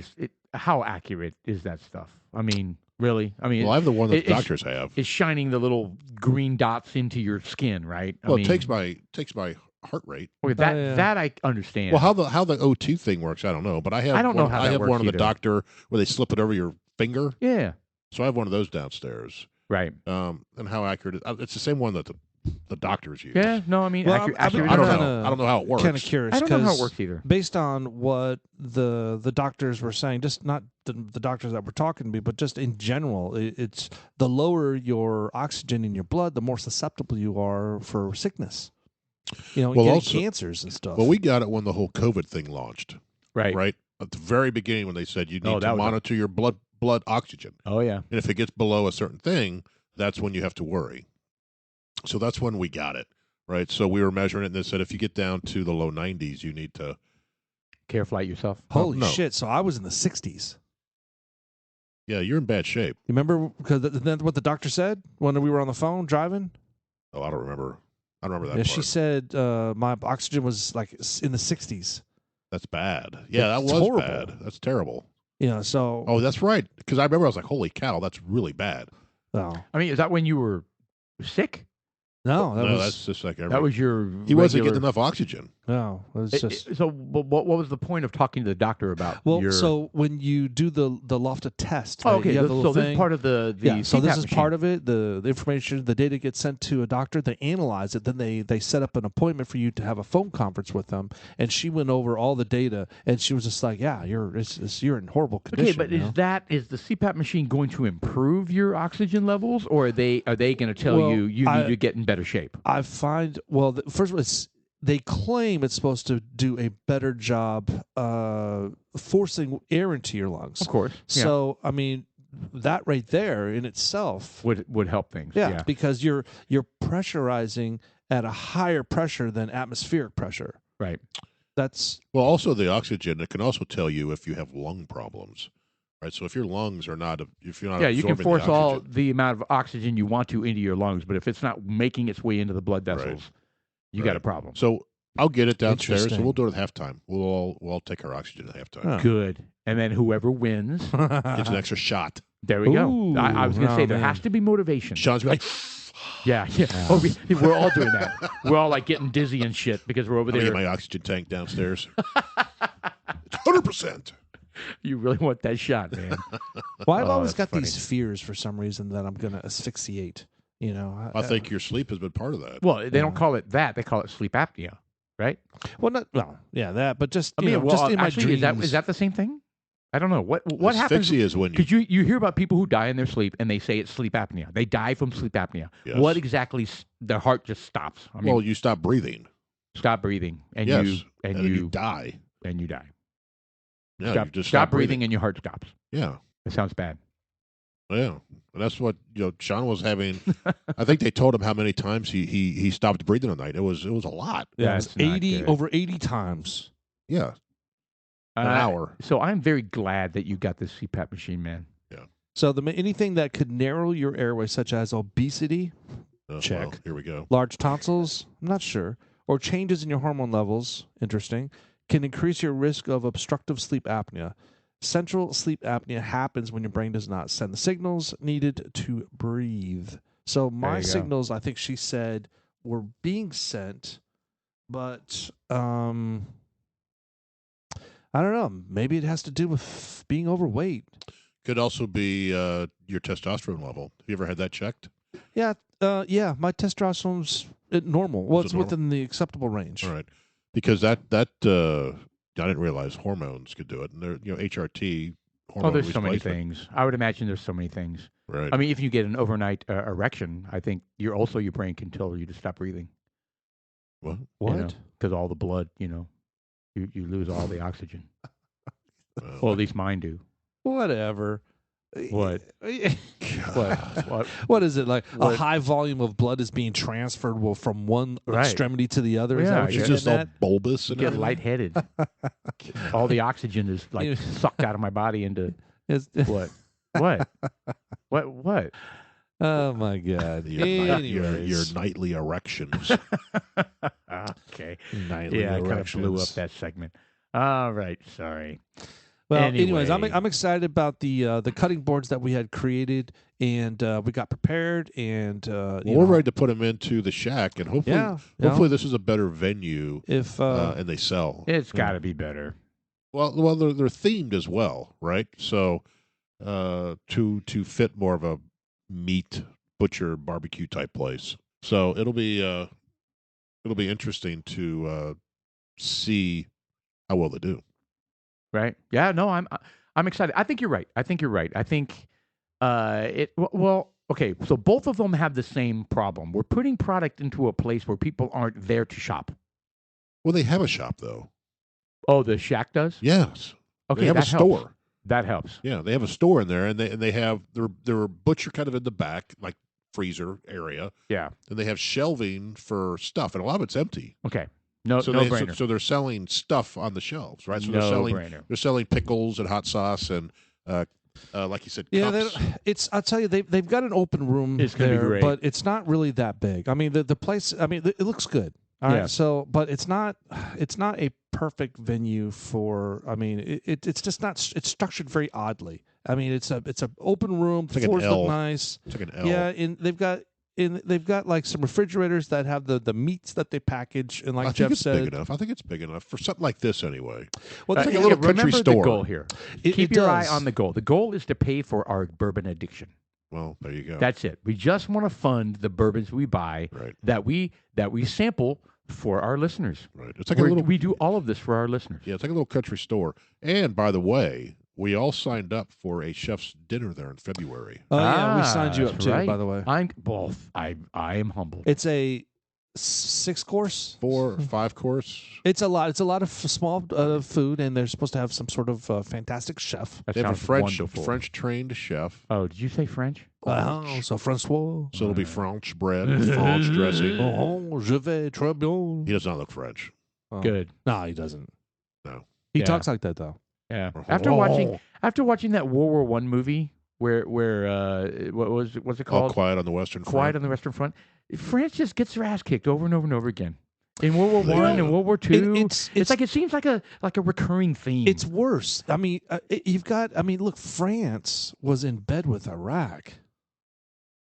how accurate is that stuff? I mean, really? I mean, I have the one that doctors have. It's shining the little green dots into your skin, right? Well, it takes my heart rate. Okay, that I understand. Well, how the O2 thing works, I don't know. But I don't know how I that have works one of the either. doctor where they slip it over your finger. Yeah. So I have one of those downstairs. Right. And how accurate it's the same one that the doctors use. Yeah. No, I mean, Well, accurate. I don't know. I don't know how it works. Kind of curious. I don't know how it works either. Based on what the doctors were saying, just not the doctors that were talking to me, but just in general, it's the lower your oxygen in your blood, the more susceptible you are for sickness. Getting also, cancers and stuff. Well, we got it when the whole COVID thing launched. Right. Right at the very beginning when they said you need to monitor your blood oxygen. Oh yeah. And if it gets below a certain thing, that's when you have to worry. So that's when we got it, right? So we were measuring it, and they said if you get down to the low 90s, you need to care flight yourself. Holy shit! So I was in the 60s. Yeah, you're in bad shape. You remember because that's what the doctor said when we were on the phone driving? Oh, I don't remember. I don't remember that. Yeah, part. she said my oxygen was like in the 60s. That's bad. Yeah, that was horrible. bad. That's terrible. So. Oh, that's right. Because I remember I was like, "Holy cow, that's really bad." Oh. I mean, is that when you were sick? No, that's just like that was your. He wasn't getting enough oxygen. No, it was just. So, what was the point of talking to the doctor about? Well, so when you do the Lofted test, okay, you have the little so thing. this is part of the so this is machine. part of it. The information, the data gets sent to a doctor. They analyze it. Then they set up an appointment for you to have a phone conference with them. And she went over all the data, and she was just like, "Yeah, you're in horrible condition." Okay, but is the CPAP machine going to improve your oxygen levels, or are they going to tell you need to get in better shape? I find first of all, they claim it's supposed to do a better job forcing air into your lungs. Of course. Yeah. So I mean, that right there in itself would help things. Yeah, because you're pressurizing at a higher pressure than atmospheric pressure. Right. That's also the oxygen. It can also tell you if you have lung problems. Right, so if your lungs are not, if you're not, you can force all the amount of oxygen you want to into your lungs, but if it's not making its way into the blood vessels, you got a problem. So I'll get it downstairs, and we'll do it at halftime. We'll all take our oxygen at halftime. Oh. Good, and then whoever wins gets an extra shot. There we go. I was going to say there has to be motivation. Sean's like, yeah. Oh, we're all doing that. We're all like getting dizzy and shit because we're over there. Get my oxygen tank downstairs. It's 100%. You really want that shot, man. Well, I've always got these fears for some reason that I'm going to asphyxiate. I think your sleep has been part of that. Well, they don't call it that; they call it sleep apnea, right? That, but just just in my dreams. Is that the same thing? I don't know what happens. Asphyxia is when because you hear about people who die in their sleep and they say it's sleep apnea. They die from sleep apnea. Yes. What exactly? Their heart just stops. I mean, you stop breathing. Stop breathing, and you die, and you die. Yeah, you just stop breathing and your heart stops. Yeah. It sounds bad. Yeah. And that's what Sean was having. I think they told him how many times he stopped breathing a night. It was a lot. Yeah, it's over 80 times. Yeah. An hour. So I'm very glad that you got this CPAP machine, man. Yeah. So anything that could narrow your airway, such as obesity, check. Well, here we go. Large tonsils, I'm not sure. Or changes in your hormone levels, interesting, can increase your risk of obstructive sleep apnea. Central sleep apnea happens when your brain does not send the signals needed to breathe. So my signals, I think she said, were being sent, but I don't know. Maybe it has to do with being overweight. Could also be your testosterone level. Have you ever had that checked? Yeah, my testosterone's normal. Well, it's within the acceptable range. All right. Because that I didn't realize hormones could do it, and there, HRT. There's so many things. I would imagine there's so many things. Right. I mean, if you get an overnight erection, I think your brain can tell you to stop breathing. What? Because all the blood, you lose all the oxygen. Well, at least mine do. Whatever. What? What is it like? A high volume of blood is being transferred from one extremity to the other. Is that what you're just all bulbous and get lightheaded. All the oxygen is like sucked out of my body into what? What? Oh my God! Your nightly erections. Okay. Nightly erections. I kind of blew up that segment. All right. Sorry. Well, anyways, I'm excited about the cutting boards that we had created and we got prepared, and we're ready to put them into the shack, and hopefully this is a better venue. If and they sell, it's got to be better. Well, they're themed as well, right? So to fit more of a meat butcher barbecue type place. So it'll be interesting to see how well they do. Right? Yeah. No, I'm excited. I think you're right. I think well. Okay, so both of them have the same problem. We're putting product into a place where people aren't there to shop. Well, they have a shop though. Oh, the shack does? Yes. Okay, they have that a store. Helps. That helps. Yeah, they have a store in there, and they have their butcher kind of in the back, like freezer area. Yeah. And they have shelving for stuff, and a lot of it's empty. Okay. No-brainer. So they're selling stuff on the shelves, right? So No-brainer. they're selling pickles and hot sauce and like you said, cups. I'll tell you, they've got an open room It's gonna be there, great. but it's not really that big. I mean, the place. I mean, it looks good. All right. So, but it's not a perfect venue for. I mean, it's just not. It's structured very oddly. I mean, it's an open room. The floors look nice. It's like an L. Yeah, and they've got like some refrigerators that have the meats that they package, and like Jeff said, big enough. I think it's big enough for something like this anyway. Well, it's like a little country remember store. The goal here. Keep your eye on the goal. The goal is to pay for our bourbon addiction. Well, there you go. That's it. We just want to fund the bourbons we buy that we sample for our listeners. Right. It's like we do all of this for our listeners. Yeah, it's like a little country store. And by the way, we all signed up for a chef's dinner there in February. Oh yeah, we signed you up too. Right. By the way, I am humbled. It's a 6-course, 4 or 5 course. It's a lot. It's a lot of small food, and they're supposed to have some sort of fantastic chef. They have a French trained chef. Oh, did you say French? Oh, so Francois. So it'll be French bread, French dressing. Oh, je vais très bien. He does not look French. Oh. Good. No, he doesn't. No. He talks like that though. Yeah. After watching that World War I movie where what's it called? Quiet on the Western Front. Quiet on the Western Front. France just gets their ass kicked over and over and over again. In World War I and World War II, it's like it seems like a recurring theme. It's worse. I mean, look, France was in bed with Iraq.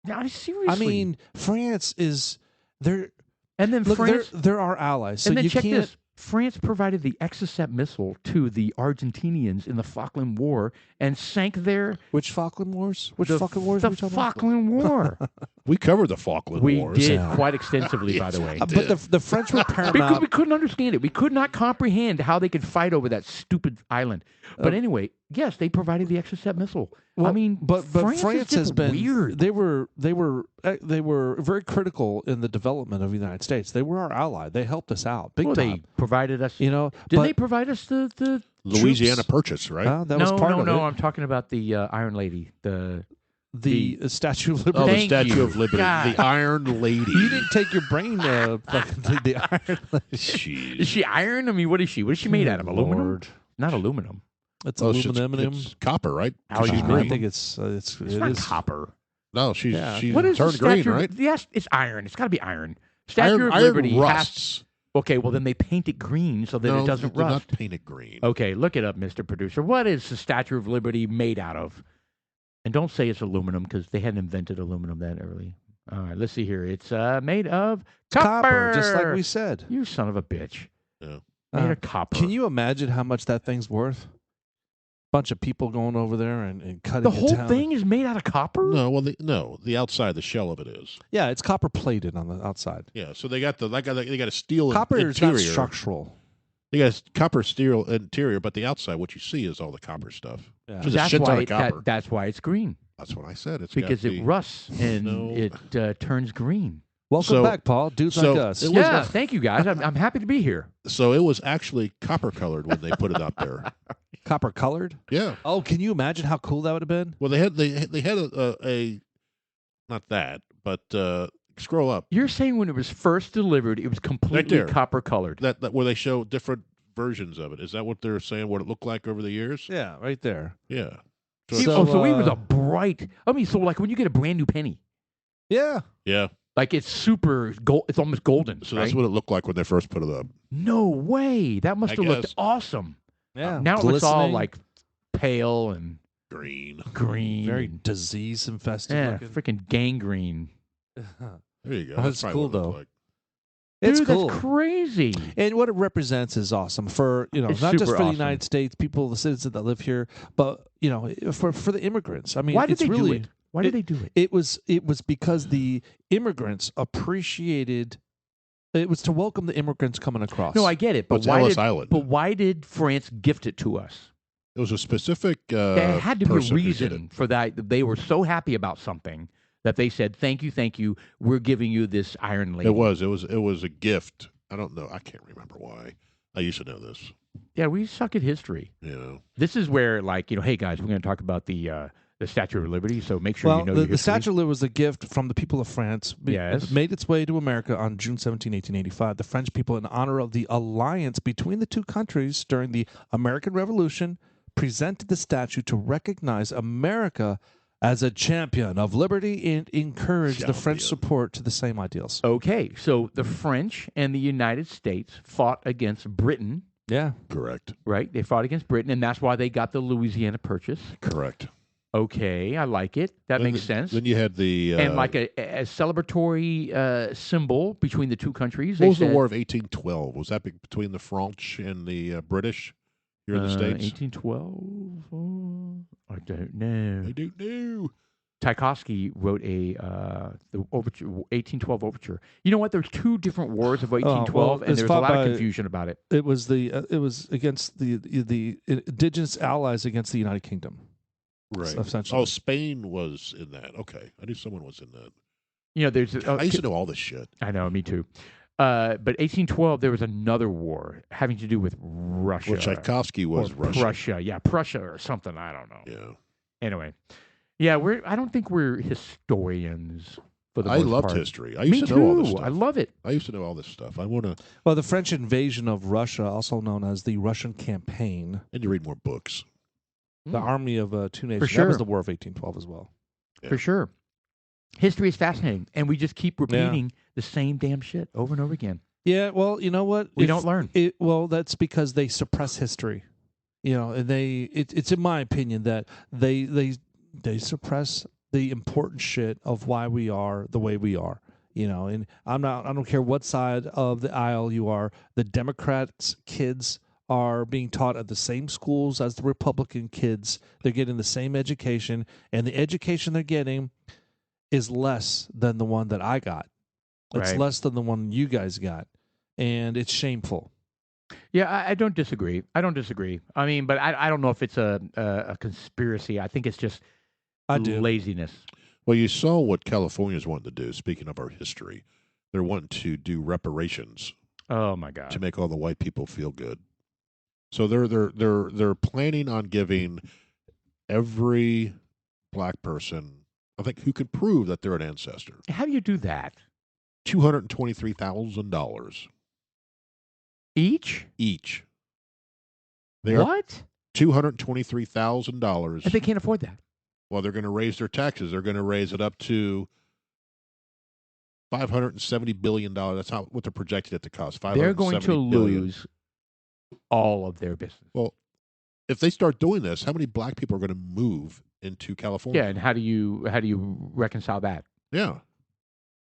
No, seriously. I mean, France is there, and then France, they're our allies. So and then you check can't. This. France provided the Exocet missile to the Argentinians in the Falkland War and sank their... Which Falkland Wars? Which Falkland Wars? The Falkland War. We covered the Falkland Wars. We did quite extensively, by the way. But the French were paramount. Because we couldn't understand it. We could not comprehend how they could fight over that stupid island. But anyway, yes, they provided the Exocet missile. Well, I mean, but France has been weird. They were very critical in the development of the United States. They were our ally. They helped us out big time. They provided us. Didn't they provide us the Louisiana troops? Purchase, right? That was part of it. No, I'm talking about the Iron Lady. The Statue of Liberty. Oh, the Statue of Liberty. God. The Iron Lady. You didn't take your brain the Iron Lady. Jeez. Is she iron? I mean, what is she? What is she made out of? Aluminum? Lord. Not aluminum. It's aluminum. It's copper, right? Oh, She's yeah. green. I think it's not is copper. No, she's What is turned the green, statue? right? Yes, it's iron. It's got to be iron. Statue of Liberty iron rusts. Okay, well then they paint it green so that it doesn't they're rust. not painted green. Okay, look it up, Mr. Producer. What is the Statue of Liberty made out of? And don't say it's aluminum because they hadn't invented aluminum that early. All right, let's see here. It's made of copper, just like we said. You son of a bitch. Yeah. Made of copper. Can you imagine how much that thing's worth? Bunch of people going over there and cutting the whole down. thing is made out of copper? No, well, the outside, the shell of it is. Yeah, it's copper plated on the outside. Yeah, so they got they got a steel copper interior. Is not structural. They got a copper steel interior, but the outside, what you see is all the copper stuff. Yeah. Just a shit ton of copper. That's why it's green. That's what I said. It's because it rusts and it turns green. Welcome back, Paul. Dudes like us. Thank you guys. I'm happy to be here. So it was actually copper colored when they put it up there. Copper colored? Yeah. Oh, can you imagine how cool that would have been? Well, they had a not that, but scroll up. You're saying when it was first delivered, it was completely copper colored. That where they show different versions of it. Is that what they're saying? What it looked like over the years? Yeah, right there. Yeah. So it was a bright. I mean, so like when you get a brand new penny. Yeah. Yeah. Like it's super gold. It's almost golden. So that's what it looked like when they first put it up. No way. That must have looked awesome. Yeah. Now it looks all like pale and Green. Very disease infested. Yeah, looking. freaking gangrene. There you go. That's probably cool, what it looked though. like. It's Dude, cool. that's crazy. And what it represents is awesome for, It's not just super for the awesome. United States, people, the citizens that live here, but, for the immigrants. I mean, Why did it's they really, do it? Why did they do it? It was because the immigrants appreciated. It was to welcome the immigrants coming across. No, I get it, but It's why Ellis did Island. but why did France gift it to us? It was a specific There had to be a person who did reason for that. They were so happy about something that they said, "Thank you, we're giving you this Iron Lady." It was a gift. I don't know. I can't remember why. I used to know this. Yeah, we suck at history. This is where, hey guys, we're going to talk about the Statue of Liberty. So make sure you know your the history. Statue of Liberty was a gift from the people of France. Yes. It made its way to America on June 17, 1885. The French people, in honor of the alliance between the two countries during the American Revolution, presented the statue to recognize America as a champion of liberty and encourage the French support to the same ideals. Okay, so the French and the United States fought against Britain. Yeah. Correct. Right? They fought against Britain, and that's why they got the Louisiana Purchase. Correct. Okay, I like it. That makes sense. Then you had the... and like a celebratory symbol between the two countries. What was the War of 1812? Was that between the French and the British here in the States? 1812? I don't know. I don't know. Tchaikovsky wrote the overture, 1812 overture. You know what? There's two different wars of 1812, and there's a lot of confusion about it. It was against the indigenous allies against the United Kingdom. Right. Essentially. Oh, Spain was in that. Okay. I knew someone was in that. There's. I used to know all this shit. I know, me too. But 1812, there was another war having to do with Russia. Well, Tchaikovsky was Russia. Prussia, yeah, Prussia or something. I don't know. Yeah. Anyway, yeah, I don't think we're historians. For the I most loved part. history. I used Me to too. know all this stuff. I love it. I used to know all this stuff. I want to. Well, the French invasion of Russia, also known as the Russian Campaign. And you read more books. The Army of Two Nations. Sure. That was the War of 1812 as well. Yeah. For sure. History is fascinating, and we just keep repeating the same damn shit over and over again. Yeah, well, you know what? We don't learn. Well, that's because they suppress history. And it's in my opinion that they suppress the important shit of why we are the way we are. And I don't care what side of the aisle you are. The Democrats' kids are being taught at the same schools as the Republican kids. They're getting the same education, and the education they're getting is less than the one that I got. It's Right. less than the one you guys got, and it's shameful. Yeah, I don't disagree. I mean, but I don't know if it's a conspiracy. I think it's just laziness. Well, you saw what California's wanting to do. Speaking of our history, they're wanting to do reparations. Oh my God! To make all the white people feel good. So they're planning on giving every black person, I think, who can prove that they're an ancestor. How do you do that? $223,000 Each. What? $223,000. And they can't afford that. Well, they're going to raise their taxes. They're going to raise it up to $570 billion. That's what they're projected it to cost. They're going to lose all of their business. Well, if they start doing this, how many black people are going to move into California? Yeah, and how do you reconcile that? Yeah.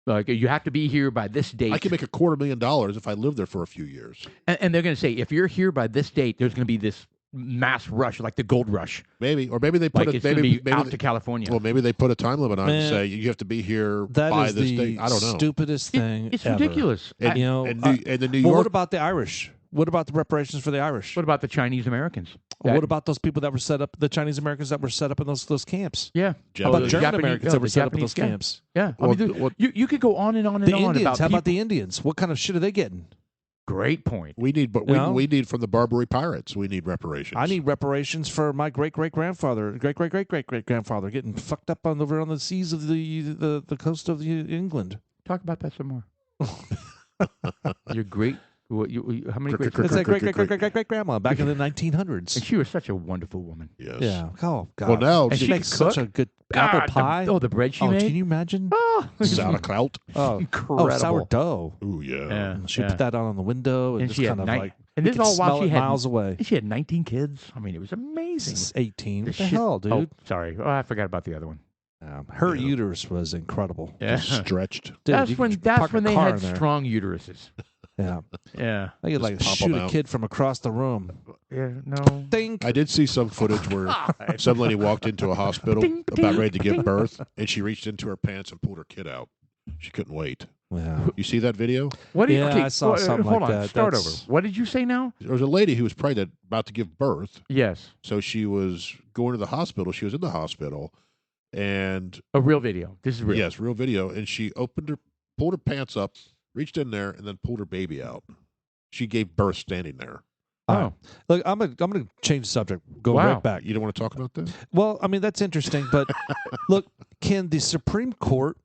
Like, you have to be here by this date. I can make $250,000 if I live there for a few years. And they're going to say, if you're here by this date, there's going to be this mass rush, like the gold rush. Maybe, or maybe they put like it's going to be out to California. Well, maybe they put a time limit on it and say you have to be here by this date. I don't know. Stupidest thing. It's ever. ridiculous. And, and the New York. Well, what about the Irish? What about the reparations for the Irish? What about the Chinese Americans? What about those people that were set up, the Chinese Americans that were set up in those camps? Yeah. How about German Americans that were set up in those camps? Yeah. I mean, you could go on and on and the on Indians, about how about the Indians? What kind of shit are they getting? Great point. We need, but we need from the Barbary pirates. We need reparations. I need reparations for my great grandfather getting fucked up on the seas of the coast of England. Talk about that some more. Your great How many great? It's like great grandma back in the 1900s. And she was such a wonderful woman. Yes. Yeah. Oh God. Well, now and she makes such a good apple pie. The bread she made. made. Can you imagine? Oh, sauerkraut. Incredible. Sourdough. Ooh, yeah. She put that on the window and just she kind had of like. And this is all while she had miles away. She had 19 kids. I mean, it was amazing. This is 18. What the hell, dude? Oh, sorry. Oh, I forgot about the other one. Her uterus was incredible. Yeah. Just stretched. Dude, that's when they had strong uteruses. Yeah. Yeah. I could like shoot a kid from across the room. Yeah, no. I did see some footage where some lady walked into a hospital about ready to give birth, and she reached into her pants and pulled her kid out. She couldn't wait. Yeah. You see that video? What do you, I saw something hold like on, that. Start over. What did you say now? There was a lady who was pregnant, about to give birth. Yes. So she was going to the hospital. She was in the hospital, and a real video. This is real. Yes, real video. And she pulled her pants up, reached in there, and then pulled her baby out. She gave birth standing there. Oh, look, I'm gonna change the subject. Go right back. You don't want to talk about that? Well, I mean that's interesting, but look, can the Supreme Court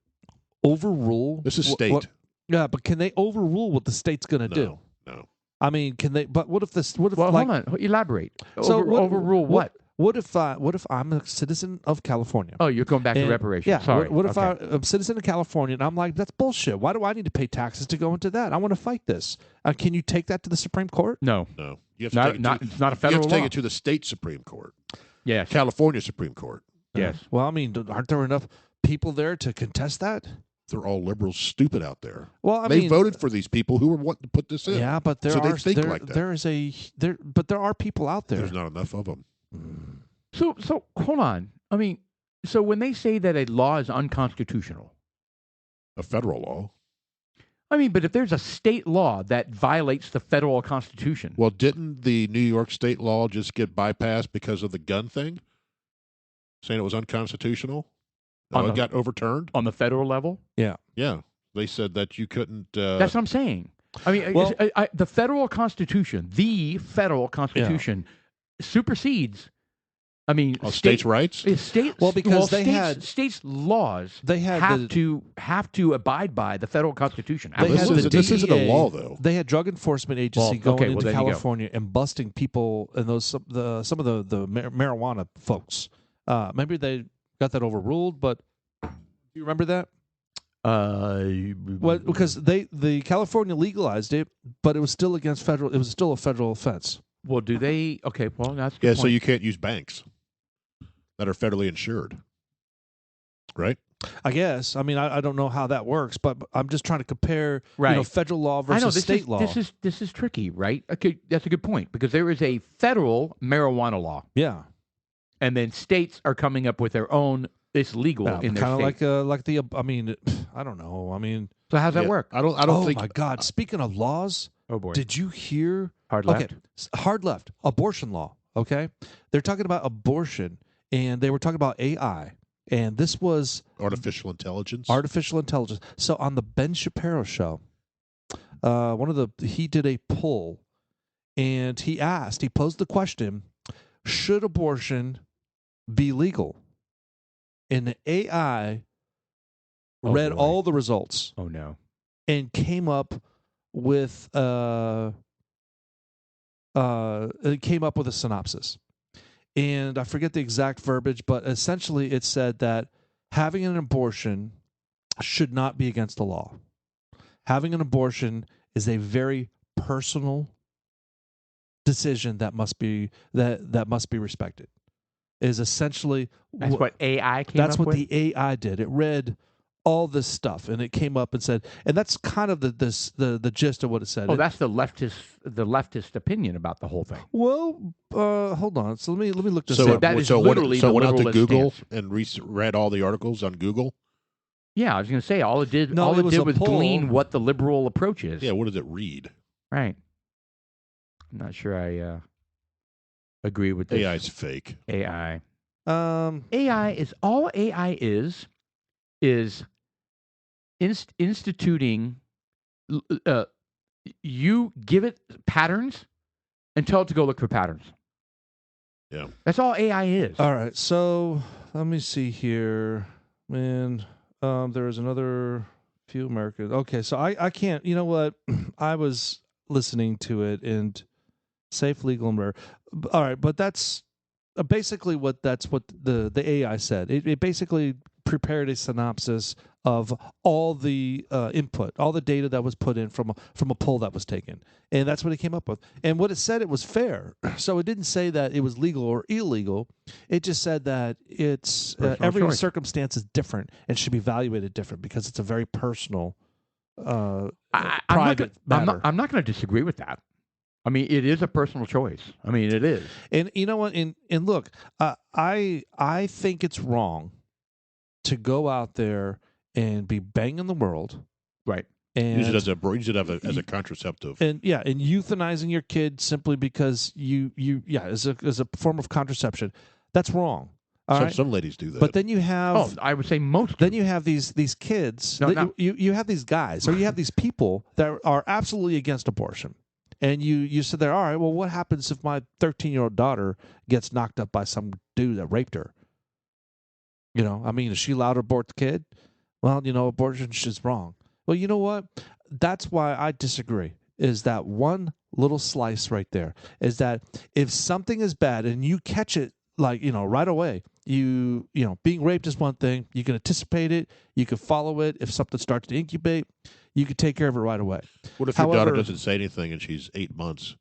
overrule? This is state. Yeah, but can they overrule what the state's going to do? No. I mean, can they? But what if this? What if? Well, like, hold on. Elaborate. So overrule what? What if I'm a citizen of California? Oh, you're going back to reparations. Yeah. Sorry. What if I'm a citizen of California and I'm like, that's bullshit. Why do I need to pay taxes to go into that? I want to fight this. Can you take that to the Supreme Court? No. You have to it's not a federal law. You have to take law. it to the state Supreme Court. Yes. California Supreme Court. Yes. Well, I mean, aren't there enough people there to contest that? They're all liberals, stupid out there. Well, they voted for these people who were wanting to put this in. Yeah, but they think like that. But there are people out there. There's not enough of them. So hold on. I mean, so when they say that a law is unconstitutional, a federal law. I mean, but if there's a state law that violates the federal constitution, well, didn't the New York state law just get bypassed because of the gun thing, saying it was unconstitutional? It got overturned on the federal level. Yeah. They said that you couldn't. That's what I'm saying. I mean, the federal constitution, supersedes. I mean, states' rights. States' laws. They have to abide by the federal constitution. This isn't a law, though. They had drug enforcement agency going into California and busting people and some of the marijuana folks. Maybe they got that overruled, but do you remember that? Because the California legalized it, but it was still against federal. It was still a federal offense. Well, do they? Okay, well that's a good point. So you can't use banks that are federally insured, right? I guess. I mean, I don't know how that works, but I'm just trying to compare, federal law versus state law. This is tricky, right? Okay, that's a good point because there is a federal marijuana law. Yeah. And then states are coming up with their own. It's legal in their state. Kind of like the. I mean, I don't know. I mean, so how's that work? I don't think. Oh my God! Speaking of laws, oh boy, did you hear hard left? Okay, hard left abortion law. Okay, they're talking about abortion, and they were talking about AI, and this was artificial intelligence. Artificial intelligence. So on the Ben Shapiro show, he did a poll, and he posed the question: should abortion be legal? And the AI read all the results. Oh no! And came up with a synopsis. And I forget the exact verbiage, but essentially it said that having an abortion should not be against the law. Having an abortion is a very personal decision that must be respected. Is essentially that's what AI came up with? That's what the AI did. It read all this stuff and it came up and said, and that's kind of the gist of what it said. Oh, that's the leftist opinion about the whole thing. Well, hold on. So let me look this up. That is literally the went out to Google stance. And read all the articles on Google. Yeah, I was going to say all it did was glean what the liberal approach is. Yeah, what does it read? Right. I'm not sure I agree with this. AI is fake. AI. AI is instituting. You give it patterns and tell it to go look for patterns. Yeah, that's all AI is. All right, so let me see here, man. There is another few Americans. Okay, so I can't. You know what? I was listening to it, and safe, legal, and rare. All right, but that's basically what the AI said. It basically prepared a synopsis of all the input, all the data that was put in from a poll that was taken, and that's what it came up with. And what it said, it was fair. So it didn't say that it was legal or illegal. It just said that it's every circumstance is different and should be evaluated different because it's a very personal, private matter. I'm not going to disagree with that. I mean, it is a personal choice. I mean, it is. And you know what? And look, I think it's wrong to go out there and be banging the world, right? And use it as a contraceptive, and euthanizing your kid simply because as a form of contraception. That's wrong. Some ladies do that. But then you have, I would say most. Then you have these kids. You have these guys, or you have these people that are absolutely against abortion. And you sit there, all right, well, what happens if my 13-year-old daughter gets knocked up by some dude that raped her? I mean, is she allowed to abort the kid? Well, abortion is wrong. Well, you know what? That's why I disagree, is that one little slice right there, is that if something is bad and you catch it, right away, being raped is one thing. You can anticipate it. You can follow it. If something starts to incubate, you can take care of it right away. What if your daughter doesn't say anything and she's 8 months?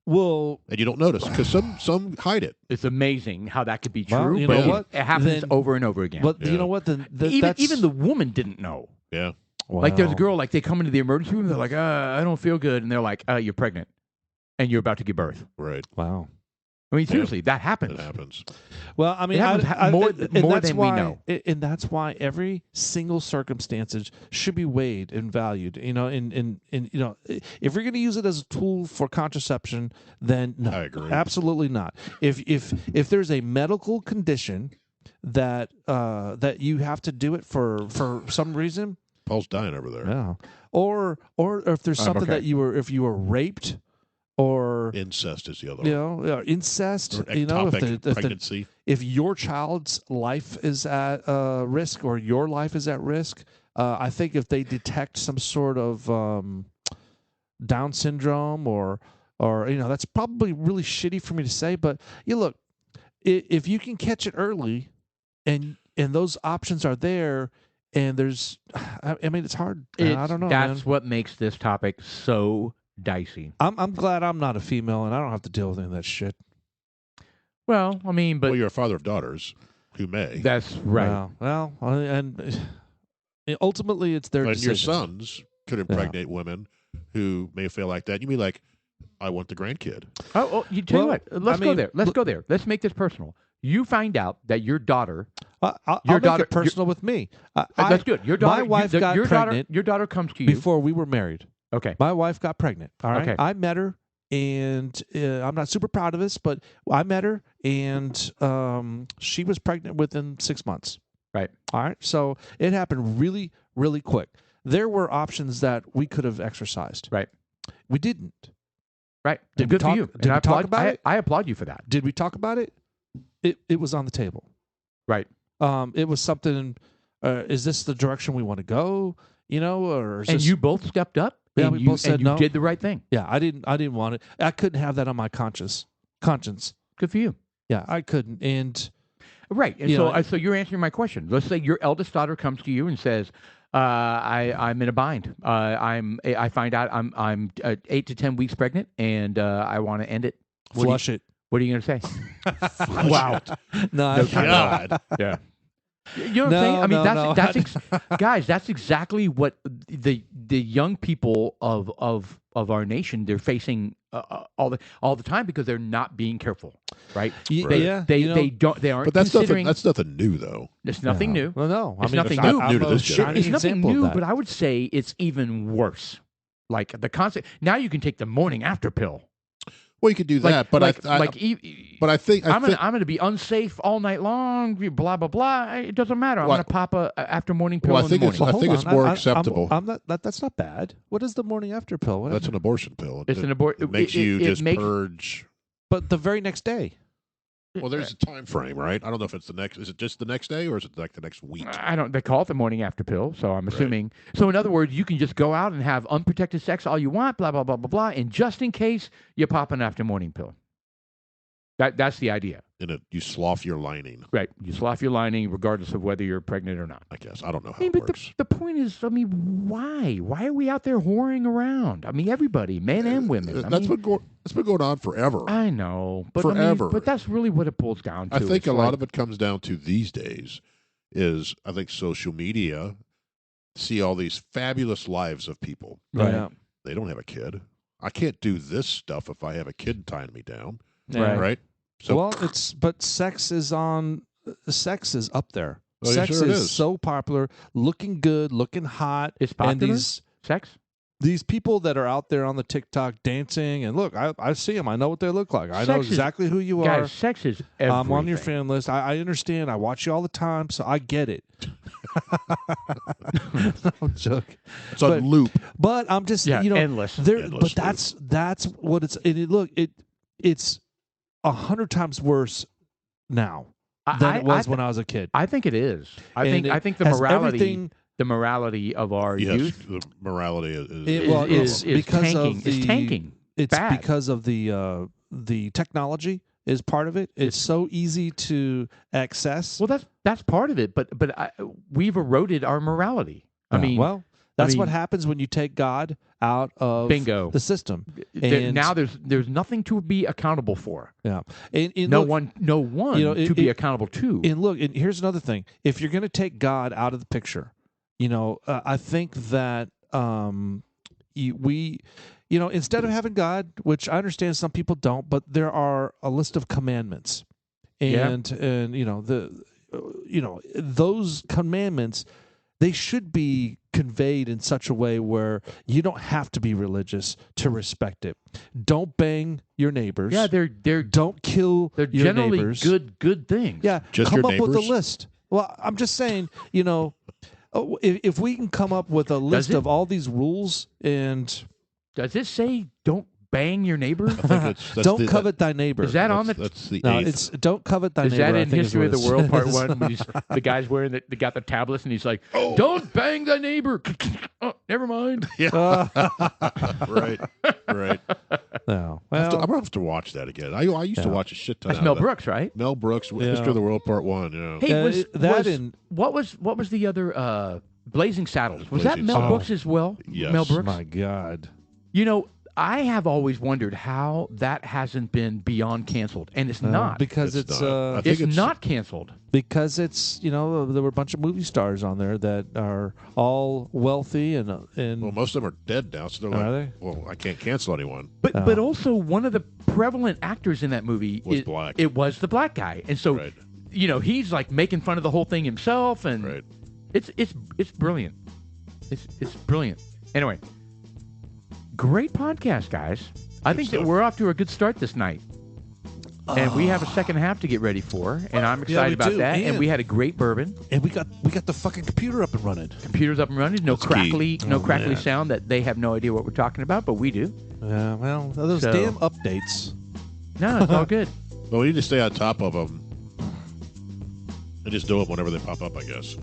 Well, and you don't notice because some hide it. It's amazing how that could be true. Well, you know what? It happens over and over again. But you know what? Even the woman didn't know. Yeah. Wow. Like there's a girl, they come into the emergency room, they're like, I don't feel good, and they're like, you're pregnant, and you're about to give birth. Right. Wow. I mean, seriously, that happens. It happens. Well, I mean, more than we know. And that's why every single circumstance should be weighed and valued. If you're going to use it as a tool for contraception, then no, I agree. Absolutely not. If there's a medical condition that you have to do it for some reason, Paul's dying over there. Yeah. Or if there's something that if you were raped. Or incest is the other one. Incest. Or ectopic pregnancy. If your child's life is at risk or your life is at risk, I think if they detect some sort of Down syndrome or that's probably really shitty for me to say, but look, if you can catch it early, and those options are there, and there's, I mean, it's hard. I don't know. That's what makes this topic so dicey. I'm glad I'm not a female and I don't have to deal with any of that shit. Well, I mean, but you're a father of daughters who may. That's right. Well, and ultimately it's their decision. Your sons could impregnate women who may feel like that. You mean like, I want the grandkid. You tell you what. Let's go there. Let's go there. Let's make this personal. You find out that your daughter. I'll make it personal with me. Let's do it. Your daughter. My wife got pregnant. Your daughter comes to you before we were married. Okay. My wife got pregnant. All right. Okay. I met her, and I'm not super proud of this, but I met her, and she was pregnant within 6 months. Right. All right. So it happened really, really quick. There were options that we could have exercised. Right. We didn't. Right. Good for you. Did we talk about it? I applaud you for that. Did we talk about it? It was on the table. Right. It was something. Is this the direction we want to go? Or is and this... you both stepped up. Yeah, we both said no. You did the right thing. Yeah, I didn't want it. I couldn't have that on my conscience. Good for you. Yeah, I couldn't. And right. And so you're answering my question. Let's say your eldest daughter comes to you and says, I'm in a bind. I find out I'm 8 to 10 weeks pregnant, and I want to end it. Flush it. What are you going to say? Wow. No, God. Yeah. You know what I'm saying? I mean, guys, that's exactly what the young people of our nation, they're facing all the time because they're not being careful, right? They aren't. But that's nothing new though. It's nothing new. Well, no, it's nothing new to this generation. It's nothing new, but I would say it's even worse. Like the concept. Now you can take the morning after pill. Well, you could do that, but I think I'm going to be unsafe all night long. Blah blah blah. It doesn't matter. I'm going to pop a after morning pill. Well, I think it's more acceptable. That's not bad. What is the morning after pill? That's an abortion pill. It's an abortion. It makes you just purge. But the very next day. Well, there's a time frame, right? I don't know if it's the next. Is it just the next day, or is it like the next week? I don't. They call it the morning after pill, so I'm assuming. So in other words, you can just go out and have unprotected sex all you want, blah blah blah blah blah, and just in case you pop an after morning pill. That's the idea. And you slough your lining. Right. You slough your lining regardless of whether you're pregnant or not. I guess. I don't know how but it works. the point is, I mean, why? Why are we out there whoring around? I mean, everybody, men and women. That's been going on forever. I know. But forever. I mean, but that's really what it boils down to. I think a lot of it comes down to these days is, I think, social media. See all these fabulous lives of people. Right. Yeah. They don't have a kid. I can't do this stuff if I have a kid tying me down. Yeah. Right. So, well, but sex is up there. Oh, yeah, Sex sure it is is. so popular, looking good, looking hot. It's popular? And Sex? these people that are out there on the TikTok dancing, and look, I see them. I know what they look like. I know Sex is- exactly who you Guys, are. sex is everything. I'm on your fan list. I understand. I watch you all the time, so I get it. I'm joking. it's on loop. But I'm just, endless. Endless but that's what it's. And it's 100 times worse now than it was when I was a kid. I think it is. I And think the has morality, everything- the morality of our Yes, youth the morality is is because tanking. of It's tanking. It's Bad. because of the technology is part of it. It's so easy to access. Well, that's part of it. But we've eroded our morality. I mean, well, that's what mean- happens when you take God out of Bingo. the system. And now there's nothing to be accountable for. yeah, and No look, one it- to be it- accountable to. And look, and here's another thing: if you're going to take God out of the picture, I think that instead of having God, which I understand some people don't, but there are a list of commandments, and those commandments, they should be conveyed in such a way where you don't have to be religious to respect it. Don't bang your neighbors. Yeah, they're Don't kill your generally neighbors. good things. Yeah, Just come your up with a neighbors? list. Well, I'm just saying, if we can come up with a list it? of all these rules and Does it say don't bang your neighbor? I think that's don't covet thy neighbor. Is that on the? That's the no, eighth. it's don't covet thy Is neighbor. that I in think is History of what the it World Part says. 1? When the guy's wearing they got the tablets and he's like, "Don't bang thy neighbor." Oh, never mind. Yeah. right. No, I'm well, gonna have to watch that again. I used to watch a shit ton. That's out Mel of that. Brooks, right? Mel Brooks, Yeah. History of the World Part 1. Yeah. Hey, Yeah, what was the other Blazing Saddles? Was that Blazing Mel Saddles. Brooks as well? Yes. Mel Brooks. my God. I have always wondered how that hasn't been beyond canceled, and it's not. because It's it's not. I think It's not canceled. because it's there were a bunch of movie stars on there that are all wealthy and Well, most of them are dead now, so they're Are like, they? well, I can't cancel anyone. But also one of the prevalent actors in that movie Was black. It was the black guy, and so Right. he's like making fun of the whole thing himself, and Right. it's brilliant. It's brilliant. Anyway, great podcast, guys. I think that stuff. we're off to a good start this night. And we have a second half to get ready for, and I'm excited we about do, that. And and- we had a great bourbon. and we got the fucking computer up and running. Computer's up and running. No That's key. crackly, Oh, crackly man. sound that they have no idea what we're talking about, but we do. Yeah, well, those So- damn updates. No, it's all good. Well, we need to stay on top of them and just do it whenever they pop up, I guess.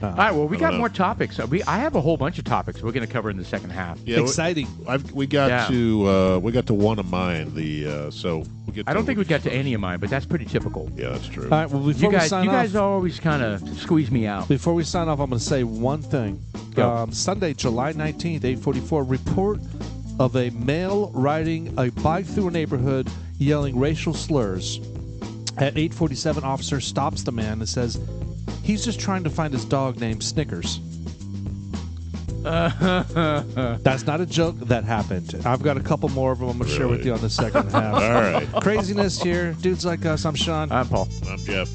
All right, well, we I got don't know. more topics. I have a whole bunch of topics we're going to cover in the second half. Yeah, Exciting. we got Yeah. to one of mine. So we get. I don't think we got to any of mine, but that's pretty typical. Yeah, that's true. All right. Well, before You we sign guys off, always kind of squeeze me out. before we sign off, I'm going to say one thing. Go. Sunday, July 19th, 8:44. Report of a male riding a bike through a neighborhood yelling racial slurs. At 8:47, officer stops the man and says he's just trying to find his dog named Snickers. That's not a joke. That happened. I've got a couple more of them I'm going to share with Really? you on the second half. All right. Craziness here. Dudes like us. I'm Sean. I'm Paul. I'm Jeff.